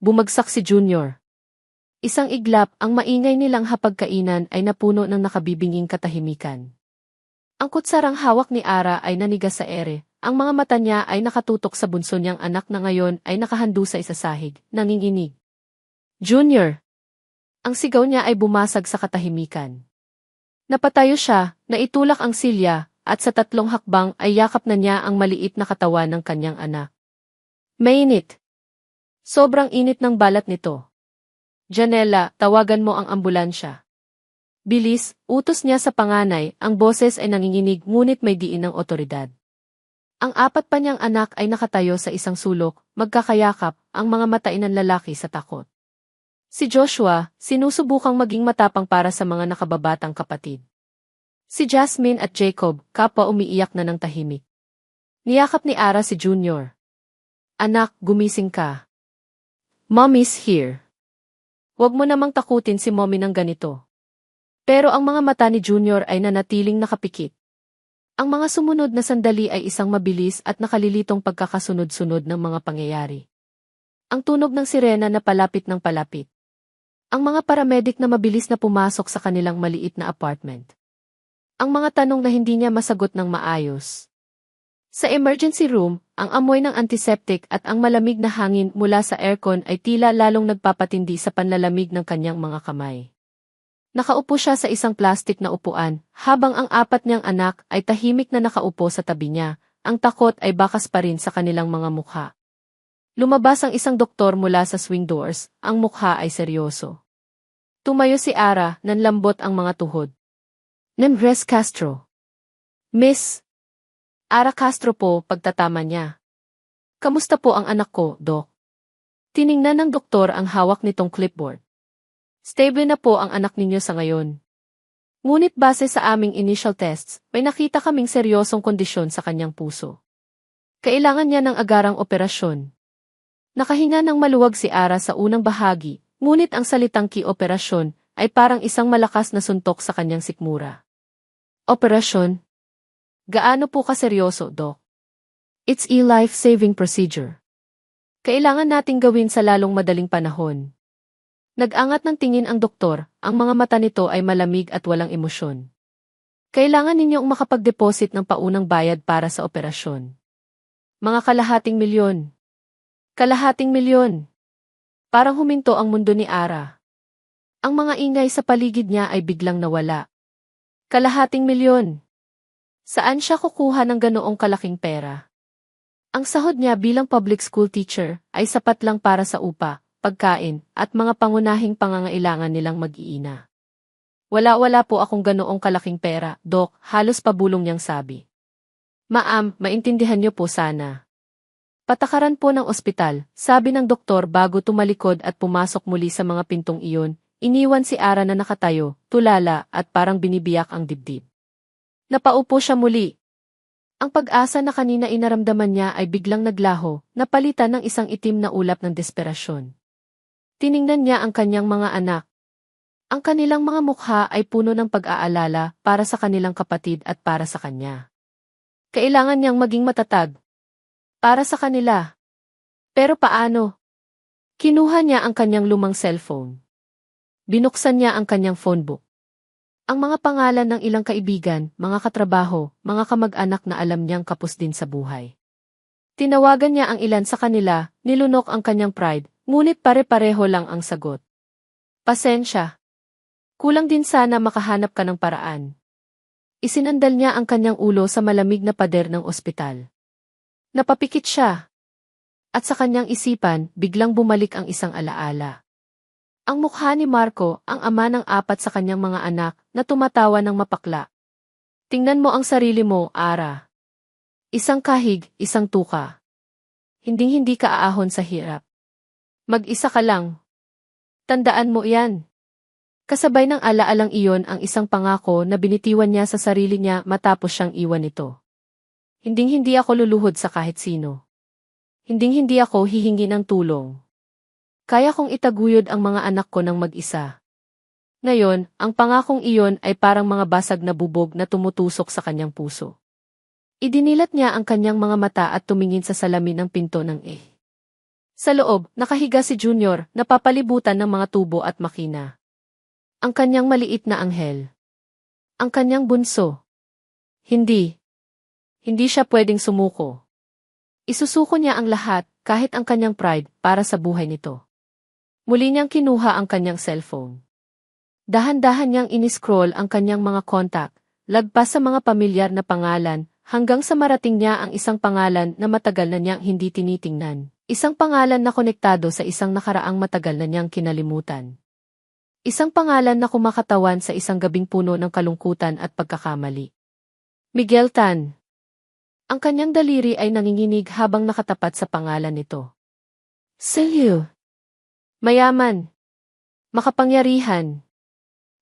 Bumagsak si Junior. Isang iglap, ang maingay nilang hapagkainan ay napuno ng nakabibinging katahimikan. Ang kutsarang hawak ni Ara ay nanigas sa ere. Ang mga mata niya ay nakatutok sa bunso niyang anak na ngayon ay nakahando sa isasahig, nanginginig. Junior! Ang sigaw niya ay bumasag sa katahimikan. Napatayo siya, naitulak ang silya, at sa 3 hakbang ay yakap na niya ang maliit na katawan ng kanyang anak. Mainit. Sobrang init ng balat nito. Janela, tawagan mo ang ambulansya. Bilis, utos niya sa panganay, ang boses ay nanginginig ngunit may diin ng otoridad. Ang 4 pa niyang anak ay nakatayo sa isang sulok, magkakayakap, ang mga mata ng lalaki sa takot. Si Joshua, sinusubukang maging matapang para sa mga nakababatang kapatid. Si Jasmine at Jacob, kapwa umiiyak na ng tahimik. Niyakap ni Ara si Junior. Anak, gumising ka. Mommy's here. Huwag mo namang takutin si mommy ng ganito. Pero ang mga mata ni Junior ay nanatiling nakapikit. Ang mga sumunod na sandali ay isang mabilis at nakalilitong pagkakasunod-sunod ng mga pangyayari. Ang tunog ng sirena na palapit ng palapit. Ang mga paramedic na mabilis na pumasok sa kanilang maliit na apartment. Ang mga tanong na hindi niya masagot ng maayos. Sa emergency room, ang amoy ng antiseptic at ang malamig na hangin mula sa aircon ay tila lalong nagpapatindi sa panlalamig ng kanyang mga kamay. Nakaupo siya sa isang plastik na upuan, habang ang 4 niyang anak ay tahimik na nakaupo sa tabi niya, ang takot ay bakas pa rin sa kanilang mga mukha. Lumabas ang isang doktor mula sa swing doors, ang mukha ay seryoso. Tumayo si Ara, nanlambot ang mga tuhod. Nemres Castro. Miss Ara Castro po, pagtatama niya. Kamusta po ang anak ko, Doc? Tiningnan ng doktor ang hawak nitong clipboard. Stable na po ang anak ninyo sa ngayon. Ngunit base sa aming initial tests, may nakita kaming seryosong kondisyon sa kanyang puso. Kailangan niya ng agarang operasyon. Nakahinga ng maluwag si Ara sa unang bahagi, ngunit ang salitang ki-operasyon ay parang isang malakas na suntok sa kanyang sikmura. Operasyon? Gaano po kaseryoso, Doc? It's a life-saving procedure. Kailangan nating gawin sa lalong madaling panahon. Nag-angat ng tingin ang doktor, ang mga mata nito ay malamig at walang emosyon. Kailangan ninyong makapag-deposit ng paunang bayad para sa operasyon. Mga kalahating milyon. Kalahating milyon. Parang huminto ang mundo ni Ara. Ang mga ingay sa paligid niya ay biglang nawala. Kalahating milyon. Saan siya kukuha ng ganoong kalaking pera? Ang sahod niya bilang public school teacher ay sapat lang para sa upa, pagkain, at mga pangunahing pangangailangan nilang mag-iina. Wala po akong ganoong kalaking pera, Doc, halos pabulong niyang sabi. Ma'am, maintindihan niyo po sana. Patakaran po ng ospital, sabi ng doktor bago tumalikod at pumasok muli sa mga pintong iyon, iniwan si Ara na nakatayo, tulala at parang binibiyak ang dibdib. Napaupo siya muli. Ang pag-asa na kanina inaramdaman niya ay biglang naglaho, napalitan ng isang itim na ulap ng desperasyon. Tiningnan niya ang kanyang mga anak. Ang kanilang mga mukha ay puno ng pag-aalala para sa kanilang kapatid at para sa kanya. Kailangan niyang maging matatag. Para sa kanila. Pero paano? Kinuha niya ang kanyang lumang cellphone. Binuksan niya ang kanyang phonebook. Ang mga pangalan ng ilang kaibigan, mga katrabaho, mga kamag-anak na alam niyang kapos din sa buhay. Tinawagan niya ang ilan sa kanila, nilunok ang kanyang pride, ngunit pare-pareho lang ang sagot. Pasensya. Kulang din sana makahanap ka ng paraan. Isinandal niya ang kanyang ulo sa malamig na pader ng ospital. Napapikit siya. At sa kanyang isipan, biglang bumalik ang isang alaala. Ang mukha ni Marco, ang ama ng 4 sa kanyang mga anak, na tumatawa ng mapakla. Tingnan mo ang sarili mo, Ara. Isang kahig, isang tuka. Hinding-hindi ka aahon sa hirap. Mag-isa ka lang. Tandaan mo yan. Kasabay ng alaalang iyon ang isang pangako na binitiwan niya sa sarili niya matapos siyang iwan ito. Hinding-hindi ako luluhod sa kahit sino. Hinding-hindi ako hihingi ng tulong. Kaya kong itaguyod ang mga anak ko ng mag-isa. Ngayon, ang pangakong iyon ay parang mga basag na bubog na tumutusok sa kanyang puso. Idinilat niya ang kanyang mga mata at tumingin sa salamin ng pinto ng Sa loob, nakahiga si Junior, napapalibutan ng mga tubo at makina. Ang kanyang maliit na anghel. Ang kanyang bunso. Hindi. Hindi siya pwedeng sumuko. Isusuko niya ang lahat, kahit ang kanyang pride, para sa buhay nito. Muli niyang kinuha ang kanyang cellphone. Dahan-dahan niyang iniscroll ang kanyang mga kontak, lagpas sa mga pamilyar na pangalan, hanggang sa marating niya ang isang pangalan na matagal na niyang hindi tinitingnan. Isang pangalan na konektado sa isang nakaraang matagal na niyang kinalimutan. Isang pangalan na kumakatawan sa isang gabing puno ng kalungkutan at pagkakamali. Miguel Tan. Ang kanyang daliri ay nanginginig habang nakatapat sa pangalan nito. Sa'yo. Mayaman. Makapangyarihan.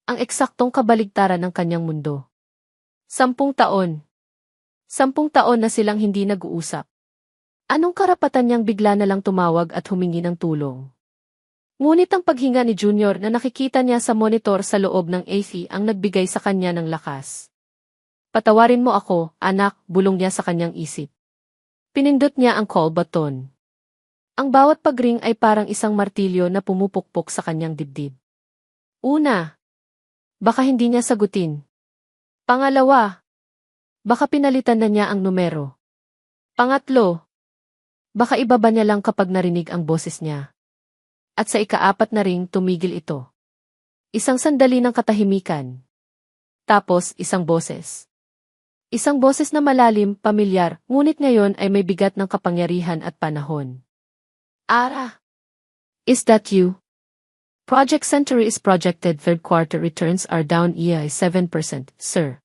Ang eksaktong kabaligtaran ng kanyang mundo. 10 taon. 10 taon na silang hindi nag-uusap. Anong karapatan niyang bigla na lang tumawag at humingi ng tulong? Ngunit ang paghinga ni Junior na nakikita niya sa monitor sa loob ng AC ang nagbigay sa kanya ng lakas. Patawarin mo ako, anak, bulong niya sa kanyang isip. Pinindot niya ang call button. Ang bawat pagring ay parang isang martilyo na pumupukpok sa kanyang dibdib. Una, baka hindi niya sagutin. Pangalawa, baka pinalitan na niya ang numero. Pangatlo, baka ibaba niya lang kapag narinig ang boses niya. At sa ika-4 na ring tumigil ito. Isang sandali ng katahimikan. Tapos isang boses. Isang boses na malalim, pamilyar, ngunit ngayon ay may bigat ng kapangyarihan at panahon. Ara! Is that you? Project Century is projected third quarter returns are down 7%, sir.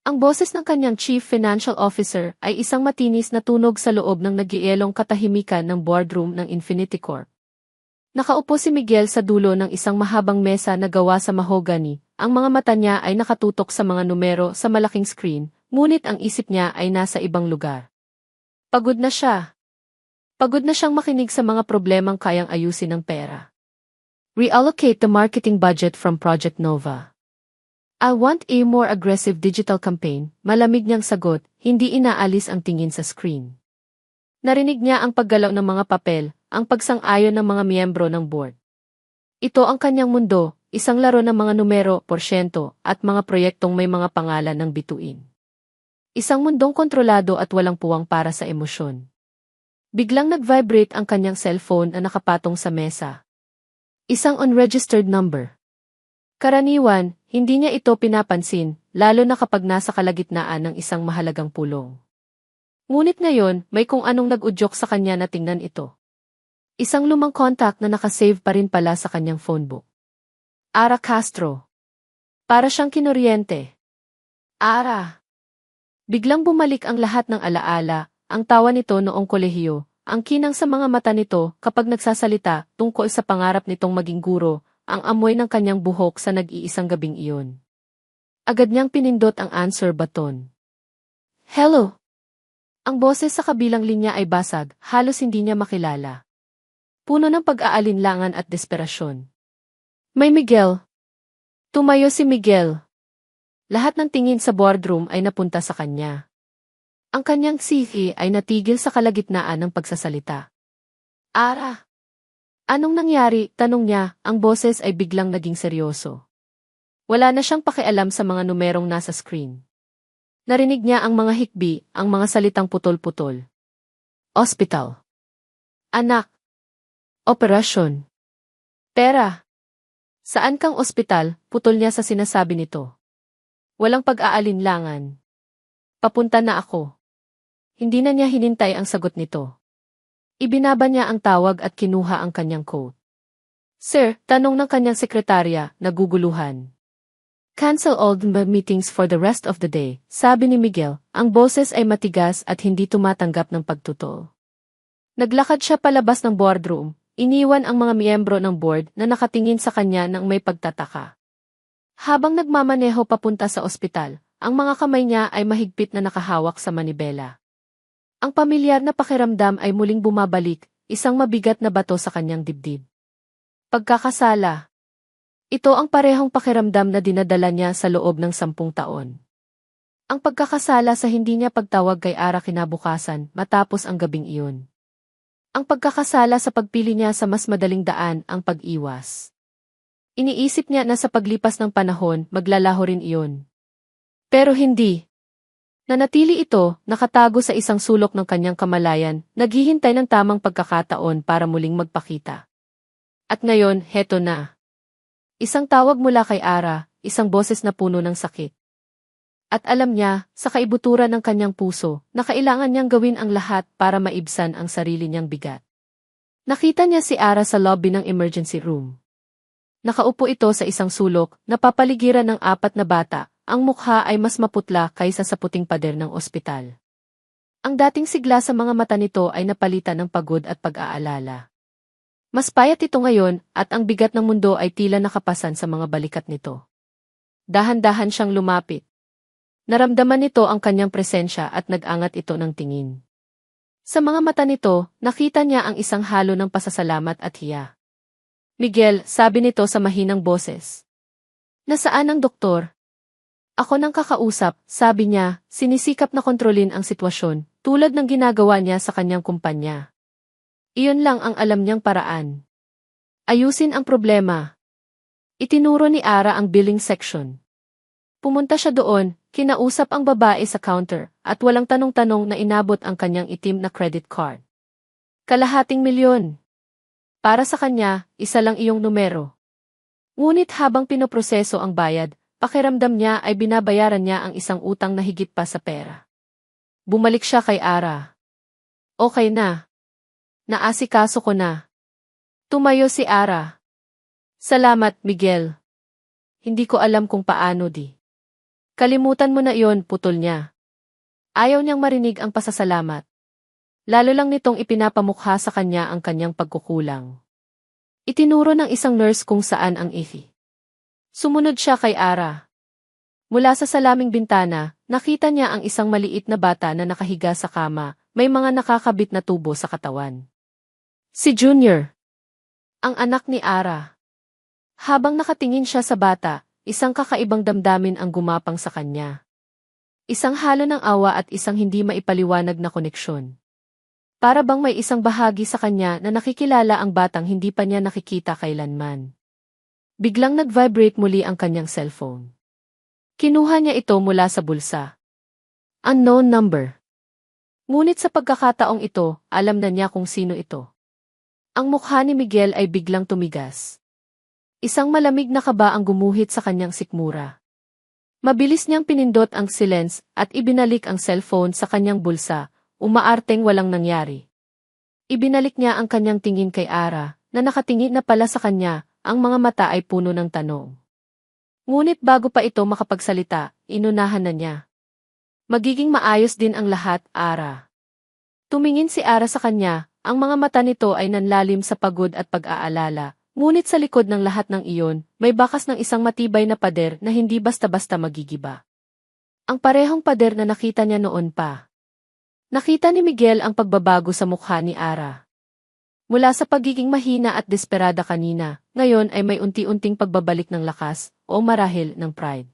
Ang boses ng kanyang Chief Financial Officer ay isang matinis na tunog sa loob ng nagielong katahimikan ng boardroom ng Infinity Corp. Nakaupo si Miguel sa dulo ng isang mahabang mesa na gawa sa mahogany. Ang mga mata niya ay nakatutok sa mga numero sa malaking screen, ngunit ang isip niya ay nasa ibang lugar. Pagod na siya. Pagod na siyang makinig sa mga problemang kayang ayusin ng pera. Reallocate the marketing budget from Project Nova. I want a more aggressive digital campaign, malamig niyang sagot, hindi inaalis ang tingin sa screen. Narinig niya ang paggalaw ng mga papel, ang pagsang-ayon ng mga miyembro ng board. Ito ang kanyang mundo, isang laro ng mga numero, porsyento, at mga proyektong may mga pangalan ng bituin. Isang mundong kontrolado at walang puwang para sa emosyon. Biglang nag-vibrate ang kanyang cellphone na nakapatong sa mesa. Isang unregistered number. Karaniwan, hindi niya ito pinapansin, lalo na kapag nasa kalagitnaan ng isang mahalagang pulong. Ngunit ngayon, may kung anong nag-udyok sa kanya na tingnan ito. Isang lumang contact na nakasave pa rin pala sa kanyang phonebook. Ara Castro. Para siyang kinuryente. Ara. Biglang bumalik ang lahat ng alaala, ang tawa nito noong kolehiyo, ang kinang sa mga mata nito kapag nagsasalita tungkol sa pangarap nitong maging guro, ang amoy ng kanyang buhok sa nag-iisang gabing iyon. Agad niyang pinindot ang answer button. Hello. Ang boses sa kabilang linya ay basag, halos hindi niya makilala. Puno ng pag-aalinlangan at desperasyon. May Miguel. Tumayo si Miguel. Lahat ng tingin sa boardroom ay napunta sa kanya. Ang kanyang CV ay natigil sa kalagitnaan ng pagsasalita. Ara. Anong nangyari? Tanong niya, ang boses ay biglang naging seryoso. Wala na siyang pakialam sa mga numerong nasa screen. Narinig niya ang mga hikbi, ang mga salitang putol-putol. Hospital. Anak. Operasyon. Pera. Saan kang ospital? Putol niya sa sinasabi nito. Walang pag-aalinlangan. Papunta na ako. Hindi na niya hinintay ang sagot nito. Ibinaba niya ang tawag at kinuha ang kanyang coat. Sir, tanong ng kanyang sekretarya, naguguluhan. Cancel all the meetings for the rest of the day, sabi ni Miguel, ang boses ay matigas at hindi tumatanggap ng pagtutol. Naglakad siya palabas ng boardroom, iniwan ang mga miyembro ng board na nakatingin sa kanya ng may pagtataka. Habang nagmamaneho papunta sa ospital, ang mga kamay niya ay mahigpit na nakahawak sa manibela. Ang pamilyar na pakiramdam ay muling bumabalik, isang mabigat na bato sa kanyang dibdib. Pagkakasala. Ito ang parehong pakiramdam na dinadala niya sa loob ng 10 taon. Ang pagkakasala sa hindi niya pagtawag kay Ara kinabukasan matapos ang gabing iyon. Ang pagkakasala sa pagpili niya sa mas madaling daan ang pag-iwas. Iniisip niya na sa paglipas ng panahon, maglalaho rin iyon. Pero hindi. Nanatili ito, nakatago sa isang sulok ng kanyang kamalayan, naghihintay ng tamang pagkakataon para muling magpakita. At ngayon, heto na. Isang tawag mula kay Ara, isang boses na puno ng sakit. At alam niya, sa kaibuturan ng kanyang puso, na kailangan niyang gawin ang lahat para maibsan ang sarili niyang bigat. Nakita niya si Ara sa lobby ng emergency room. Nakaupo ito sa isang sulok, napapaligiran ng 4 na bata, ang mukha ay mas maputla kaysa sa puting pader ng ospital. Ang dating sigla sa mga mata nito ay napalitan ng pagod at pag-aalala. Mas payat ito ngayon, at ang bigat ng mundo ay tila nakapasan sa mga balikat nito. Dahan-dahan siyang lumapit. Naramdaman nito ang kanyang presensya at nag-angat ito ng tingin. Sa mga mata nito, nakita niya ang isang halo ng pasasalamat at hiya. Miguel, sabi nito sa mahinang boses. Nasaan ang doktor? Ako nang kakausap, sabi niya, sinisikap na kontrolin ang sitwasyon, tulad ng ginagawa niya sa kanyang kumpanya. Iyon lang ang alam niyang paraan. Ayusin ang problema. Itinuro ni Ara ang billing section. Pumunta siya doon, kinausap ang babae sa counter, at walang tanong-tanong na inabot ang kanyang itim na credit card. $250,000. Para sa kanya, isa lang iyong numero. Ngunit habang pinoproseso ang bayad, pakiramdam niya ay binabayaran niya ang isang utang na higit pa sa pera. Bumalik siya kay Ara. Okay na. Naasikaso ko na. Tumayo si Ara. Salamat, Miguel. Hindi ko alam kung paano di. Kalimutan mo na iyon, putol niya. Ayaw niyang marinig ang pasasalamat. Lalo lang nitong ipinapamukha sa kanya ang kanyang pagkukulang. Itinuro ng isang nurse kung saan ang ifi. Sumunod siya kay Ara. Mula sa salaming bintana, nakita niya ang isang maliit na bata na nakahiga sa kama, may mga nakakabit na tubo sa katawan. Si Junior. Ang anak ni Ara. Habang nakatingin siya sa bata, isang kakaibang damdamin ang gumapang sa kanya. Isang halo ng awa at isang hindi maipaliwanag na koneksyon. Para bang may isang bahagi sa kanya na nakikilala ang batang hindi pa niya nakikita kailanman. Biglang nag-vibrate muli ang kanyang cellphone. Kinuha niya ito mula sa bulsa. Unknown number. Ngunit sa pagkakataong ito, alam na niya kung sino ito. Ang mukha ni Miguel ay biglang tumigas. Isang malamig na kaba ang gumuhit sa kanyang sikmura. Mabilis niyang pinindot ang silence at ibinalik ang cellphone sa kanyang bulsa, umaarteng walang nangyari. Ibinalik niya ang kanyang tingin kay Ara, na nakatingin na pala sa kanya, ang mga mata ay puno ng tanong. Ngunit bago pa ito makapagsalita, inunahan na niya. Magiging maayos din ang lahat, Ara. Tumingin si Ara sa kanya, ang mga mata nito ay nanlalim sa pagod at pag-aalala. Ngunit sa likod ng lahat ng iyon, may bakas ng isang matibay na pader na hindi basta-basta magigiba. Ang parehong pader na nakita niya noon pa. Nakita ni Miguel ang pagbabago sa mukha ni Ara. Mula sa pagiging mahina at desperada kanina, ngayon ay may unti-unting pagbabalik ng lakas, o marahil ng pride.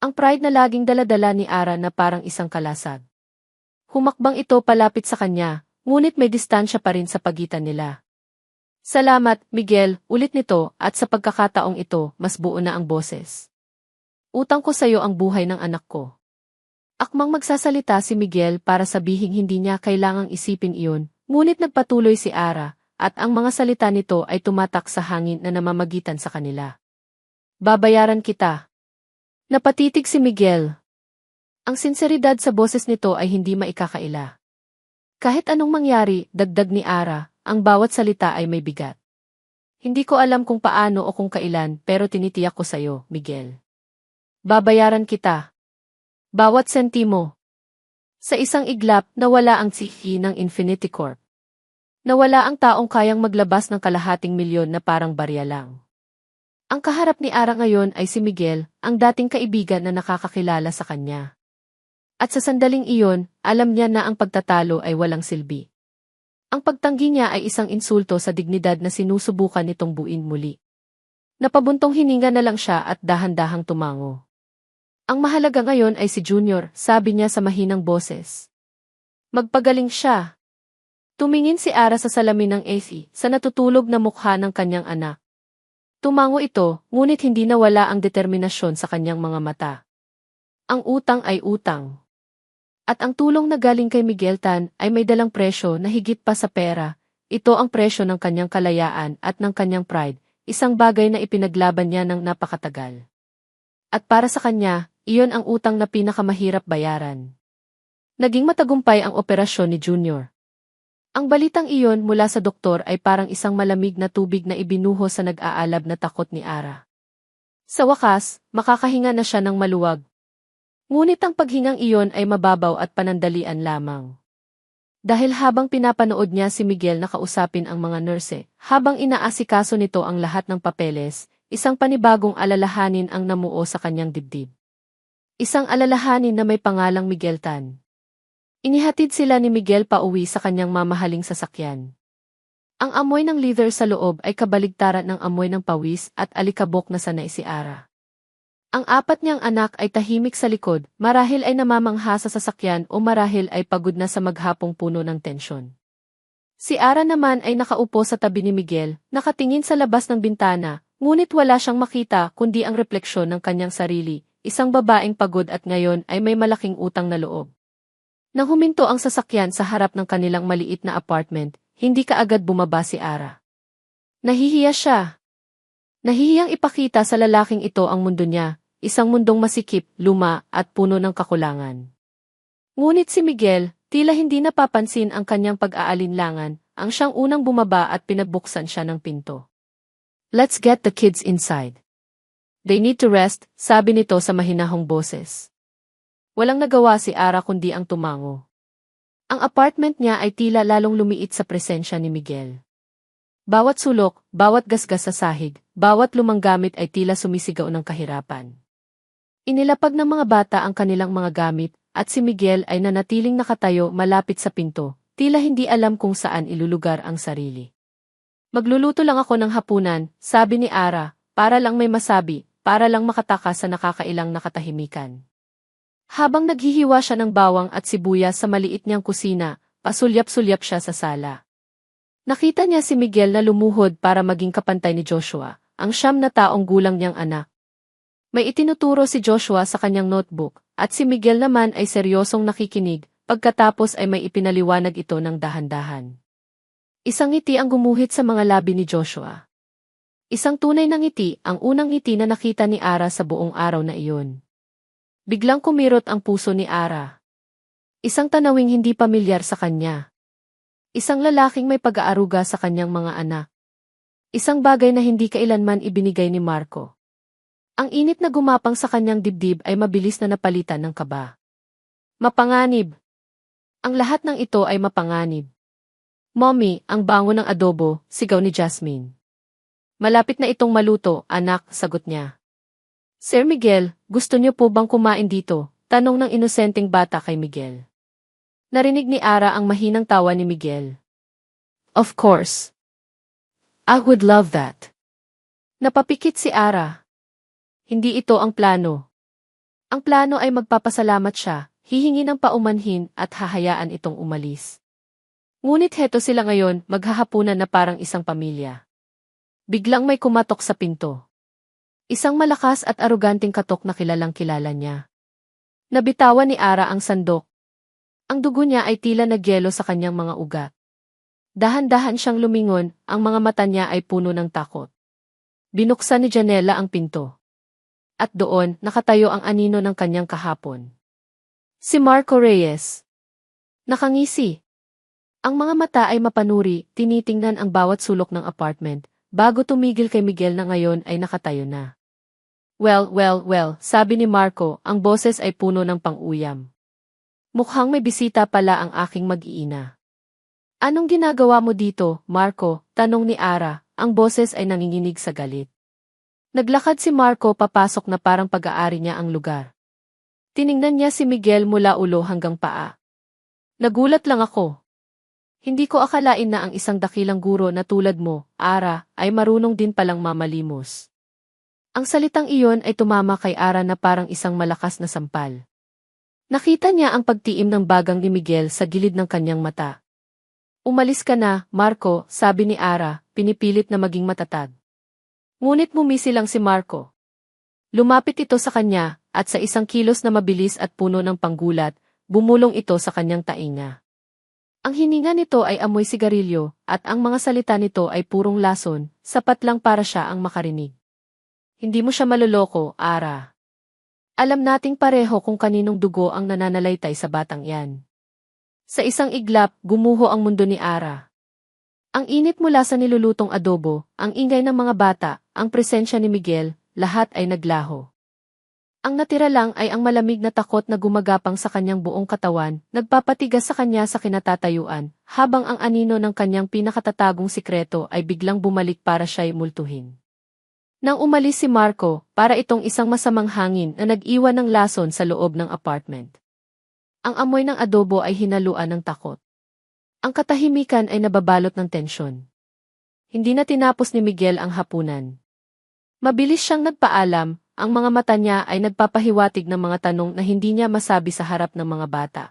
Ang pride na laging daladala ni Ara na parang isang kalasag. Humakbang ito palapit sa kanya, ngunit may distansya pa rin sa pagitan nila. Salamat, Miguel, ulit nito, at sa pagkakataong ito, mas buo na ang boses. Utang ko sa'yo ang buhay ng anak ko. Akmang magsasalita si Miguel para sabihing hindi niya kailangang isipin iyon, ngunit nagpatuloy si Ara, at ang mga salita nito ay tumatak sa hangin na namamagitan sa kanila. Babayaran kita. Napatitig si Miguel. Ang sinseridad sa boses nito ay hindi maikakaila. Kahit anong mangyari, dagdag ni Ara, ang bawat salita ay may bigat. Hindi ko alam kung paano o kung kailan, pero tinitiyak ko sa'yo, Miguel. Babayaran kita. Bawat sentimo. Sa isang iglap, nawala ang tsihi ng Infinity Corp. Nawala ang taong kayang maglabas ng kalahating milyon na parang barya lang. Ang kaharap ni Ara ngayon ay si Miguel, ang dating kaibigan na nakakakilala sa kanya. At sa sandaling iyon, alam niya na ang pagtatalo ay walang silbi. Ang pagtanggi niya ay isang insulto sa dignidad na sinusubukan nitong buuin muli. Napabuntong hininga na lang siya at dahan-dahang tumango. Ang mahalaga ngayon ay si Junior, sabi niya sa mahinang boses. Magpagaling siya. Tumingin si Ara sa salamin ng AC sa natutulog na mukha ng kanyang anak. Tumango ito, ngunit hindi nawala ang determinasyon sa kanyang mga mata. Ang utang ay utang. At ang tulong na galing kay Miguel Tan ay may dalang presyo na higit pa sa pera. Ito ang presyo ng kanyang kalayaan at ng kanyang pride, isang bagay na ipinaglaban niya ng napakatagal. At para sa kanya, iyon ang utang na pinakamahirap bayaran. Naging matagumpay ang operasyon ni Junior. Ang balitang iyon mula sa doktor ay parang isang malamig na tubig na ibinuho sa nag-aalab na takot ni Ara. Sa wakas, makakahinga na siya ng maluwag. Ngunit ang paghingang iyon ay mababaw at panandalian lamang. Dahil habang pinapanood niya si Miguel na kausapin ang mga nurse, habang inaasikaso nito ang lahat ng papeles, isang panibagong alalahanin ang namuo sa kanyang dibdib. Isang alalahanin na may pangalang Miguel Tan. Inihatid sila ni Miguel pauwi sa kanyang mamahaling sasakyan. Ang amoy ng leather sa loob ay kabaligtaran ng amoy ng pawis at alikabok na sanay si Ara. Ang apat niyang anak ay tahimik sa likod, marahil ay namamangha sa sasakyan o marahil ay pagod na sa maghapong puno ng tensyon. Si Ara naman ay nakaupo sa tabi ni Miguel, nakatingin sa labas ng bintana, ngunit wala siyang makita kundi ang refleksyon ng kanyang sarili, isang babaeng pagod at ngayon ay may malaking utang na loob. Nang huminto ang sasakyan sa harap ng kanilang maliit na apartment, hindi kaagad bumaba si Ara. Nahihiya siya. Nahihiyang ipakita sa lalaking ito ang mundo niya, isang mundong masikip, luma, at puno ng kakulangan. Ngunit si Miguel, tila hindi napapansin ang kanyang pag-aalinlangan, ang siyang unang bumaba at pinagbuksan siya ng pinto. "Let's get the kids inside. They need to rest," sabi nito sa mahinahong boses. Walang nagawa si Ara kundi ang tumango. Ang apartment niya ay tila lalong lumiit sa presensya ni Miguel. Bawat sulok, bawat gasgas sa sahig, bawat lumang gamit ay tila sumisigaw ng kahirapan. Inilapag ng mga bata ang kanilang mga gamit, at si Miguel ay nanatiling nakatayo malapit sa pinto, tila hindi alam kung saan ilulugar ang sarili. "Magluluto lang ako ng hapunan," sabi ni Ara, para lang may masabi, para lang makatakas sa nakakailang nakatahimikan. Habang naghihiwa siya ng bawang at sibuyas sa maliit niyang kusina, pasulyap-sulyap siya sa sala. Nakita niya si Miguel na lumuhod para maging kapantay ni Joshua, ang 9 na taong gulang niyang anak. May itinuturo si Joshua sa kanyang notebook, at si Miguel naman ay seryosong nakikinig, pagkatapos ay may ipinaliwanag ito ng dahan-dahan. Isang ngiti ang gumuhit sa mga labi ni Joshua. Isang tunay na ngiti, ang unang ngiti na nakita ni Ara sa buong araw na iyon. Biglang kumirot ang puso ni Ara. Isang tanawing hindi pamilyar sa kanya. Isang lalaking may pag-aaruga sa kanyang mga anak. Isang bagay na hindi kailanman ibinigay ni Marco. Ang init na gumapang sa kanyang dibdib ay mabilis na napalitan ng kaba. Mapanganib. Ang lahat ng ito ay mapanganib. "Mommy, ang bango ng adobo," sigaw ni Jasmine. "Malapit na itong maluto, anak," sagot niya. "Sir Miguel, gusto niyo po bang kumain dito?" tanong ng inosenteng bata kay Miguel. Narinig ni Ara ang mahinang tawa ni Miguel. "Of course. I would love that." Napapikit si Ara. Hindi ito ang plano. Ang plano ay magpapasalamat siya, hihingi ng paumanhin at hahayaan itong umalis. Ngunit heto sila ngayon, maghahapunan na parang isang pamilya. Biglang may kumatok sa pinto. Isang malakas at aruganteng katok na kilalang kilala niya. Nabitawan ni Ara ang sandok. Ang dugo niya ay tila nagyelo sa kanyang mga ugat. Dahan-dahan siyang lumingon, ang mga mata niya ay puno ng takot. Binuksan ni Janela ang pinto. At doon, nakatayo ang anino ng kanyang kahapon. Si Marco Reyes. Nakangisi. Ang mga mata ay mapanuri, tinitingnan ang bawat sulok ng apartment, bago tumigil kay Miguel na ngayon ay nakatayo na. Well, sabi ni Marco, ang boses ay puno ng pang-uyam. "Mukhang may bisita pala ang aking mag-iina." "Anong ginagawa mo dito, Marco?" tanong ni Ara, ang boses ay nanginginig sa galit. Naglakad si Marco papasok na parang pag-aari niya ang lugar. Tiningnan niya si Miguel mula ulo hanggang paa. "Nagulat lang ako. Hindi ko akalain na ang isang dakilang guro na tulad mo, Ara, ay marunong din palang mamalimos." Ang salitang iyon ay tumama kay Ara na parang isang malakas na sampal. Nakita niya ang pagtiim ng bagang ni Miguel sa gilid ng kanyang mata. Umalis ka na, Marco, sabi ni Ara, pinipilit na maging matatag. Ngunit mumisi lang si Marco. Lumapit ito sa kanya, at sa isang kilos na mabilis at puno ng panggulat, bumulong ito sa kanyang tainga. Ang hininga nito ay amoy sigarilyo, at ang mga salita nito ay purong lason, sapat lang para siya ang makarinig. Hindi mo siya maloloko, Ara. Alam nating pareho kung kaninong dugo ang nananalaytay sa batang yan. Sa isang iglap, gumuho ang mundo ni Ara. Ang init mula sa nilulutong adobo, ang ingay ng mga bata, ang presensya ni Miguel, lahat ay naglaho. Ang natira lang ay ang malamig na takot na gumagapang sa kanyang buong katawan, nagpapatigas sa kanya sa kinatatayuan, habang ang anino ng kanyang pinakatatagong sikreto ay biglang bumalik para siya'y multuhin. Nang umalis si Marco, para itong isang masamang hangin na nag-iwan ng lason sa loob ng apartment. Ang amoy ng adobo ay hinaluan ng takot. Ang katahimikan ay nababalot ng tensyon. Hindi na tinapos ni Miguel ang hapunan. Mabilis siyang nagpaalam, ang mga mata niya ay nagpapahiwatig ng mga tanong na hindi niya masabi sa harap ng mga bata.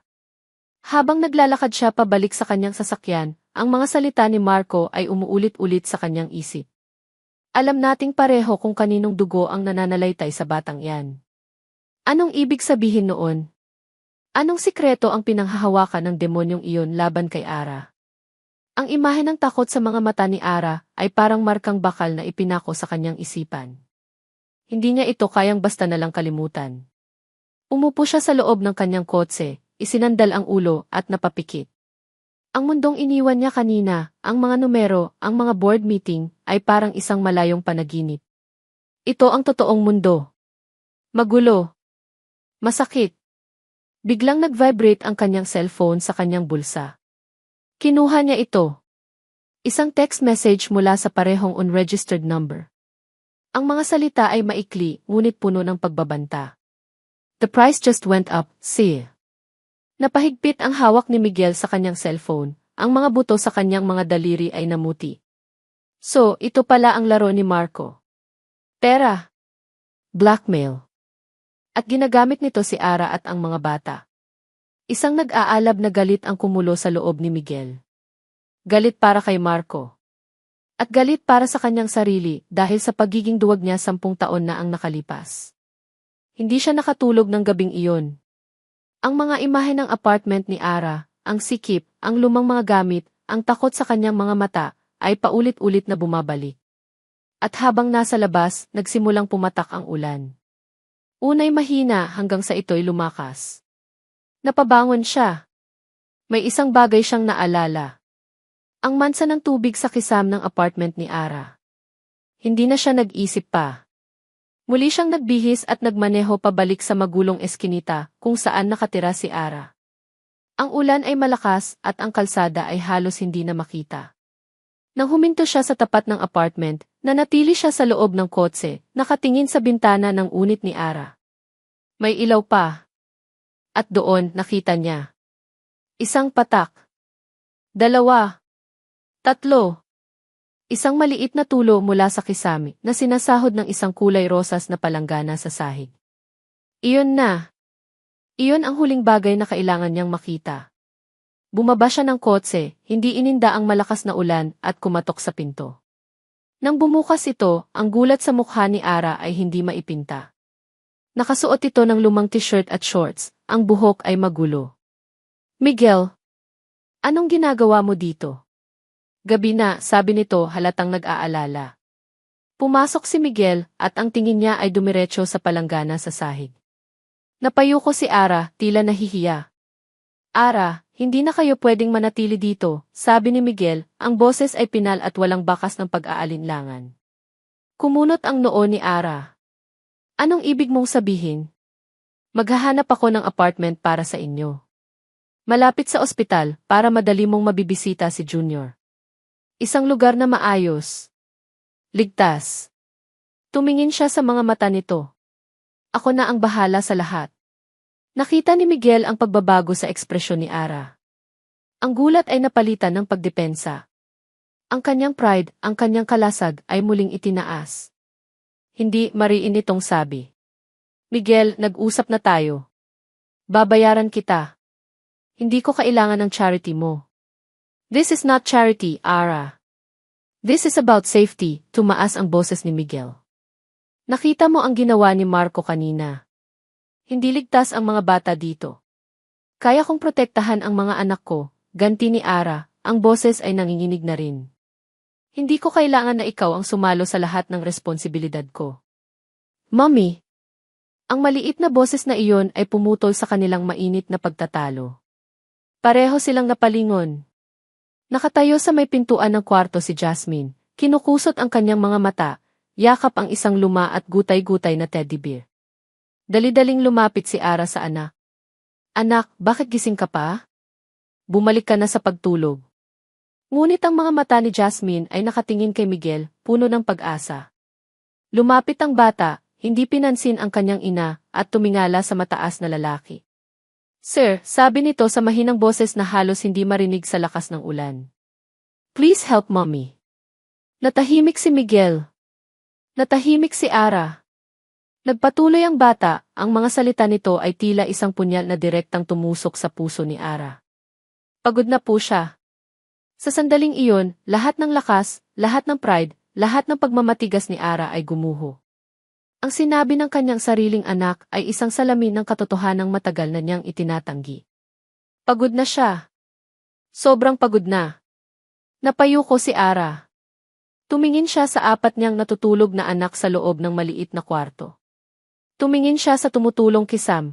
Habang naglalakad siya pabalik sa kanyang sasakyan, ang mga salita ni Marco ay umuulit-ulit sa kanyang isip. Alam nating pareho kung kaninong dugo ang nananalaytay sa batang yan. Anong ibig sabihin noon? Anong sikreto ang pinanghahawakan ng demonyong iyon laban kay Ara? Ang imahe ng takot sa mga mata ni Ara ay parang markang bakal na ipinako sa kanyang isipan. Hindi niya ito kayang basta na lang kalimutan. Umupo siya sa loob ng kanyang kotse, isinandal ang ulo at napapikit. Ang mundong iniwan niya kanina, ang mga numero, ang mga board meeting, ay parang isang malayong panaginip. Ito ang totoong mundo. Magulo. Masakit. Biglang nag-vibrate ang kanyang cellphone sa kanyang bulsa. Kinuha niya ito. Isang text message mula sa parehong unregistered number. Ang mga salita ay maikli, ngunit puno ng pagbabanta. The price just went up, see. Napahigpit ang hawak ni Miguel sa kanyang cellphone, ang mga buto sa kanyang mga daliri ay namuti. So, ito pala ang laro ni Marco. Pera. Blackmail. At ginagamit nito si Ara at ang mga bata. Isang nag-aalab na galit ang kumulo sa loob ni Miguel. Galit para kay Marco. At galit para sa kanyang sarili dahil sa pagiging duwag niya 10 taon na ang nakalipas. Hindi siya nakatulog ng gabing iyon. Ang mga imahe ng apartment ni Ara, ang sikip, ang lumang mga gamit, ang takot sa kanyang mga mata, ay paulit-ulit na bumabalik. At habang nasa labas, nagsimulang pumatak ang ulan. Unay mahina hanggang sa ito'y lumakas. Napabangon siya. May isang bagay siyang naalala. Ang mansa ng tubig sa kisam ng apartment ni Ara. Hindi na siya nag-isip pa. Muli siyang nagbihis at nagmaneho pabalik sa magulong eskinita kung saan nakatira si Ara. Ang ulan ay malakas at ang kalsada ay halos hindi na makita. Nang huminto siya sa tapat ng apartment, nanatili siya sa loob ng kotse, nakatingin sa bintana ng unit ni Ara. May ilaw pa. At doon nakita niya. Isang patak. 2. 3. Isang maliit na tulo mula sa kisame na sinasahod ng isang kulay rosas na palanggana sa sahig. Iyon na. Iyon ang huling bagay na kailangan niyang makita. Bumaba siya ng kotse, hindi ininda ang malakas na ulan at kumatok sa pinto. Nang bumukas ito, ang gulat sa mukha ni Ara ay hindi maipinta. Nakasuot ito ng lumang t-shirt at shorts, ang buhok ay magulo. Miguel, anong ginagawa mo dito? Gabi na, sabi nito halatang nag-aalala. Pumasok si Miguel at ang tingin niya ay dumiretso sa palanggana sa sahig. Napayuko si Ara, tila nahihiya. Ara, hindi na kayo pwedeng manatili dito, sabi ni Miguel, ang boses ay pinal at walang bakas ng pag-aalinlangan. Kumunot ang noo ni Ara. Anong ibig mong sabihin? Maghahanap ako ng apartment para sa inyo. Malapit sa ospital, para madali mong mabibisita si Junior. Isang lugar na maayos. Ligtas. Tumingin siya sa mga mata nito. Ako na ang bahala sa lahat. Nakita ni Miguel ang pagbabago sa ekspresyon ni Ara. Ang gulat ay napalitan ng pagdepensa. Ang kanyang pride, ang kanyang kalasag ay muling itinaas. Hindi mariin itong sabi. Miguel, nag-usap na tayo. Babayaran kita. Hindi ko kailangan ng charity mo. This is not charity, Ara. This is about safety, tumaas ang boses ni Miguel. Nakita mo ang ginawa ni Marco kanina. Hindi ligtas ang mga bata dito. Kaya kong protektahan ang mga anak ko, ganti ni Ara, ang boses ay nanginginig na rin. Hindi ko kailangan na ikaw ang sumalo sa lahat ng responsibilidad ko. Mommy! Ang maliit na boses na iyon ay pumutol sa kanilang mainit na pagtatalo. Pareho silang napalingon. Nakatayo sa may pintuan ng kwarto si Jasmine, kinukusot ang kanyang mga mata, yakap ang isang luma at gutay-gutay na teddy bear. Dali-daling lumapit si Ara sa anak. Anak, bakit gising ka pa? Bumalik ka na sa pagtulog. Ngunit ang mga mata ni Jasmine ay nakatingin kay Miguel, puno ng pag-asa. Lumapit ang bata, hindi pinansin ang kanyang ina, at tumingala sa mataas na lalaki. Sir, sabi nito sa mahinang boses na halos hindi marinig sa lakas ng ulan. Please help mommy. Natahimik si Miguel. Natahimik si Ara. Nagpatuloy ang bata, ang mga salita nito ay tila isang punyal na direktang tumusok sa puso ni Ara. Pagod na po siya. Sa sandaling iyon, lahat ng lakas, lahat ng pride, lahat ng pagmamatigas ni Ara ay gumuho. Ang sinabi ng kanyang sariling anak ay isang salamin ng katotohanang matagal na niyang itinatanggi. Pagod na siya. Sobrang pagod na. Napayuko si Ara. Tumingin siya sa apat niyang natutulog na anak sa loob ng maliit na kwarto. Tumingin siya sa tumutulong kisam.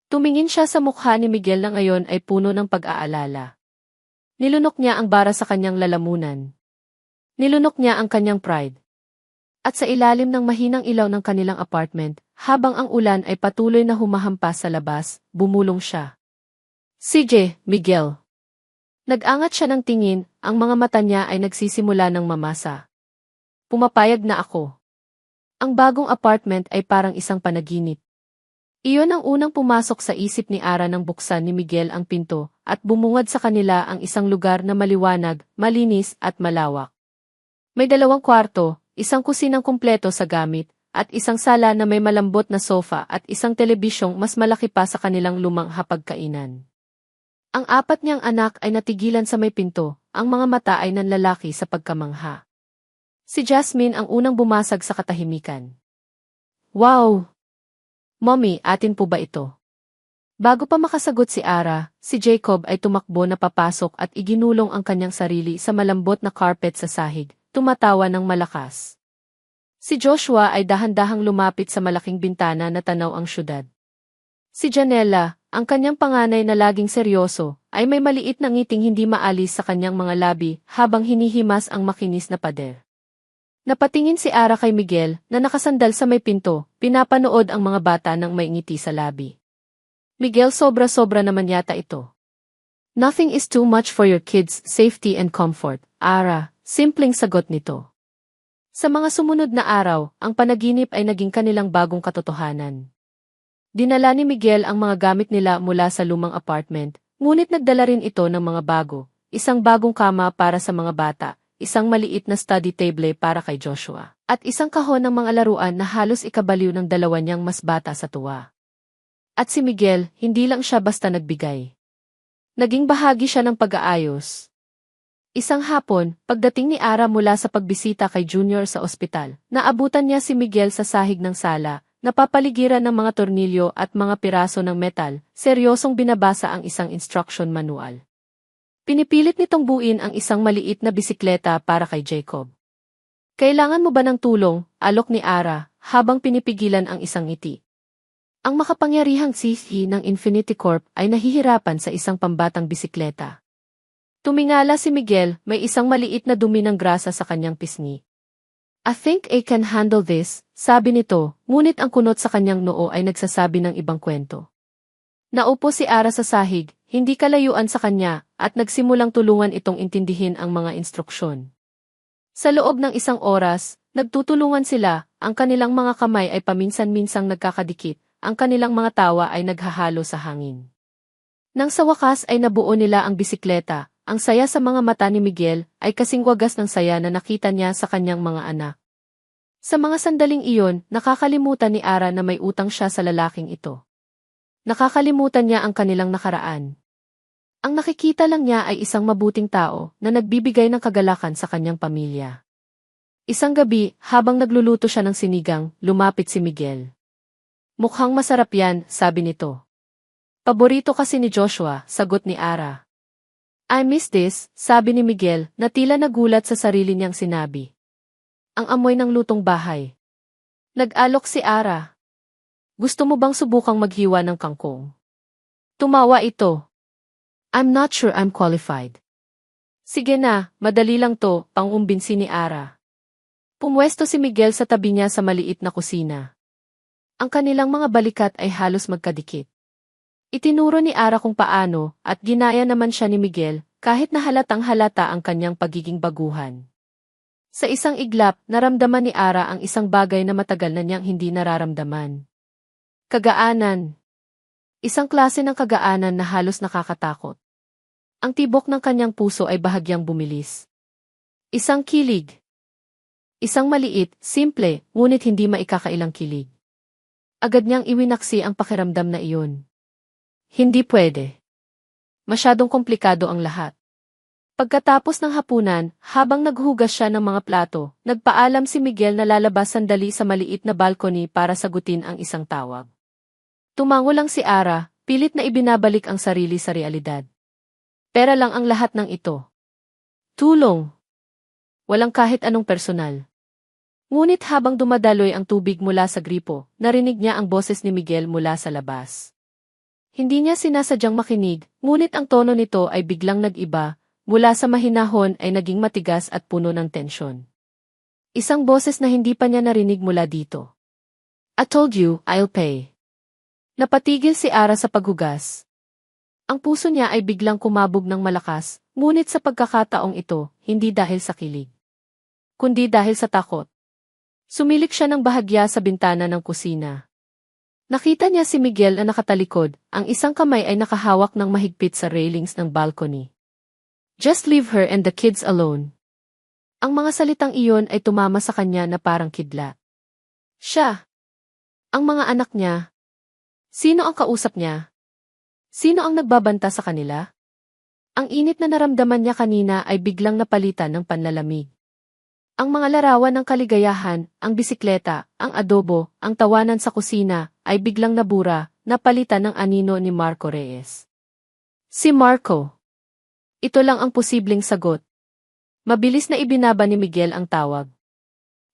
Tumingin siya sa mukha ni Miguel na ngayon ay puno ng pag-aalala. Nilunok niya ang bara sa kanyang lalamunan. Nilunok niya ang kanyang pride. At sa ilalim ng mahinang ilaw ng kanilang apartment, habang ang ulan ay patuloy na humahampas sa labas, bumulong siya. CJ, Miguel. Nag-angat siya ng tingin, ang mga mata niya ay nagsisimula ng mamasa. Pumapayag na ako. Ang bagong apartment ay parang isang panaginip. Iyon ang unang pumasok sa isip ni Ara nang buksan ni Miguel ang pinto, at bumungad sa kanila ang isang lugar na maliwanag, malinis at malawak. May 2 kwarto, isang kusinang kumpleto sa gamit, at isang sala na may malambot na sofa at isang telebisyong mas malaki pa sa kanilang lumang hapagkainan. Ang 4 niyang anak ay natigilan sa may pinto, ang mga mata ay nanlalaki sa pagkamangha. Si Jasmine ang unang bumasag sa katahimikan. Wow! Mommy, atin po ba ito? Bago pa makasagot si Ara, si Jacob ay tumakbo na papasok at iginulong ang kanyang sarili sa malambot na carpet sa sahig. Tumatawa ng malakas. Si Joshua ay dahan-dahang lumapit sa malaking bintana na tanaw ang syudad. Si Janella, ang kanyang panganay na laging seryoso, ay may maliit na ngiting hindi maalis sa kanyang mga labi habang hinihimas ang makinis na pader. Napatingin si Ara kay Miguel na nakasandal sa may pinto, pinapanood ang mga bata ng may ngiti sa labi. Miguel, sobra-sobra naman yata ito. Nothing is too much for your kids' safety and comfort, Ara. Simpleng sagot nito. Sa mga sumunod na araw, ang panaginip ay naging kanilang bagong katotohanan. Dinala ni Miguel ang mga gamit nila mula sa lumang apartment, ngunit nagdala rin ito ng mga bago, isang bagong kama para sa mga bata, isang maliit na study table para kay Joshua, at isang kahon ng mga laruan na halos ikabaliw ng 2 niyang mas bata sa tuwa. At si Miguel, hindi lang siya basta nagbigay. Naging bahagi siya ng pag-aayos. Isang hapon, pagdating ni Ara mula sa pagbisita kay Junior sa ospital, naabutan niya si Miguel sa sahig ng sala, napapaligiran ng mga tornilyo at mga piraso ng metal, seryosong binabasa ang isang instruction manual. Pinipilit nitong buuin ang isang maliit na bisikleta para kay Jacob. Kailangan mo ba ng tulong, alok ni Ara, habang pinipigilan ang isang ngiti. Ang makapangyarihang CEO ng Infinity Corp ay nahihirapan sa isang pambatang bisikleta. Tumingala si Miguel, may isang maliit na dumi ng grasa sa kanyang pisngi. I think I can handle this, sabi nito, ngunit ang kunot sa kanyang noo ay nagsasabi ng ibang kwento. Naupo si Ara sa sahig, hindi kalayuan sa kanya, at nagsimulang tulungan itong intindihin ang mga instruksyon. Sa loob ng 1 oras, nagtutulungan sila, ang kanilang mga kamay ay paminsan-minsang nagkakadikit, ang kanilang mga tawa ay naghahalo sa hangin. Nang sa wakas ay nabuo nila ang bisikleta, ang saya sa mga mata ni Miguel ay kasing wagas ng saya na nakita niya sa kanyang mga anak. Sa mga sandaling iyon, nakakalimutan ni Ara na may utang siya sa lalaking ito. Nakakalimutan niya ang kanilang nakaraan. Ang nakikita lang niya ay isang mabuting tao na nagbibigay ng kagalakan sa kanyang pamilya. Isang gabi, habang nagluluto siya ng sinigang, lumapit si Miguel. Mukhang masarap yan, sabi nito. Paborito kasi ni Joshua, sagot ni Ara. I miss this, sabi ni Miguel na tila nagulat sa sarili niyang sinabi. Ang amoy ng lutong bahay. Nag-alok si Ara. Gusto mo bang subukang maghiwa ng kangkong? Tumawa ito. I'm not sure I'm qualified. Sige na, madali lang to, pangumbinsi ni Ara. Pumwesto si Miguel sa tabi niya sa maliit na kusina. Ang kanilang mga balikat ay halos magkadikit. Itinuro ni Ara kung paano at ginaya naman siya ni Miguel kahit na halatang halata ang kanyang pagiging baguhan. Sa isang iglap, naramdaman ni Ara ang isang bagay na matagal na niyang hindi nararamdaman. Kagaanan. Isang klase ng kagaanan na halos nakakatakot. Ang tibok ng kanyang puso ay bahagyang bumilis. Isang kilig. Isang maliit, simple, ngunit hindi maikakailang kilig. Agad niyang iwinaksi ang pakiramdam na iyon. Hindi pwede. Masyadong komplikado ang lahat. Pagkatapos ng hapunan, habang naghugas siya ng mga plato, nagpaalam si Miguel na lalabas sandali sa maliit na balcony para sagutin ang isang tawag. Tumango lang si Ara, pilit na ibinabalik ang sarili sa realidad. Pera lang ang lahat ng ito. Tulong. Walang kahit anong personal. Ngunit habang dumadaloy ang tubig mula sa gripo, narinig niya ang boses ni Miguel mula sa labas. Hindi niya sinasadyang makinig, ngunit ang tono nito ay biglang nag-iba, mula sa mahinahon ay naging matigas at puno ng tensyon. Isang boses na hindi pa niya narinig mula dito. I told you, I'll pay. Napatigil si Ara sa paghugas. Ang puso niya ay biglang kumabog ng malakas, ngunit sa pagkakataong ito, hindi dahil sa kilig, kundi dahil sa takot. Sumilik siya ng bahagya sa bintana ng kusina. Nakita niya si Miguel na nakatalikod, ang isang kamay ay nakahawak ng mahigpit sa railings ng balcony. Just leave her and the kids alone. Ang mga salitang iyon ay tumama sa kanya na parang kidlat. Siya. Ang mga anak niya. Sino ang kausap niya? Sino ang nagbabanta sa kanila? Ang init na naramdaman niya kanina ay biglang napalitan ng panlalamig. Ang mga larawan ng kaligayahan, ang bisikleta, ang adobo, ang tawanan sa kusina, ay biglang nabura, napalitan ng anino ni Marco Reyes. Si Marco. Ito lang ang posibleng sagot. Mabilis na ibinaba ni Miguel ang tawag.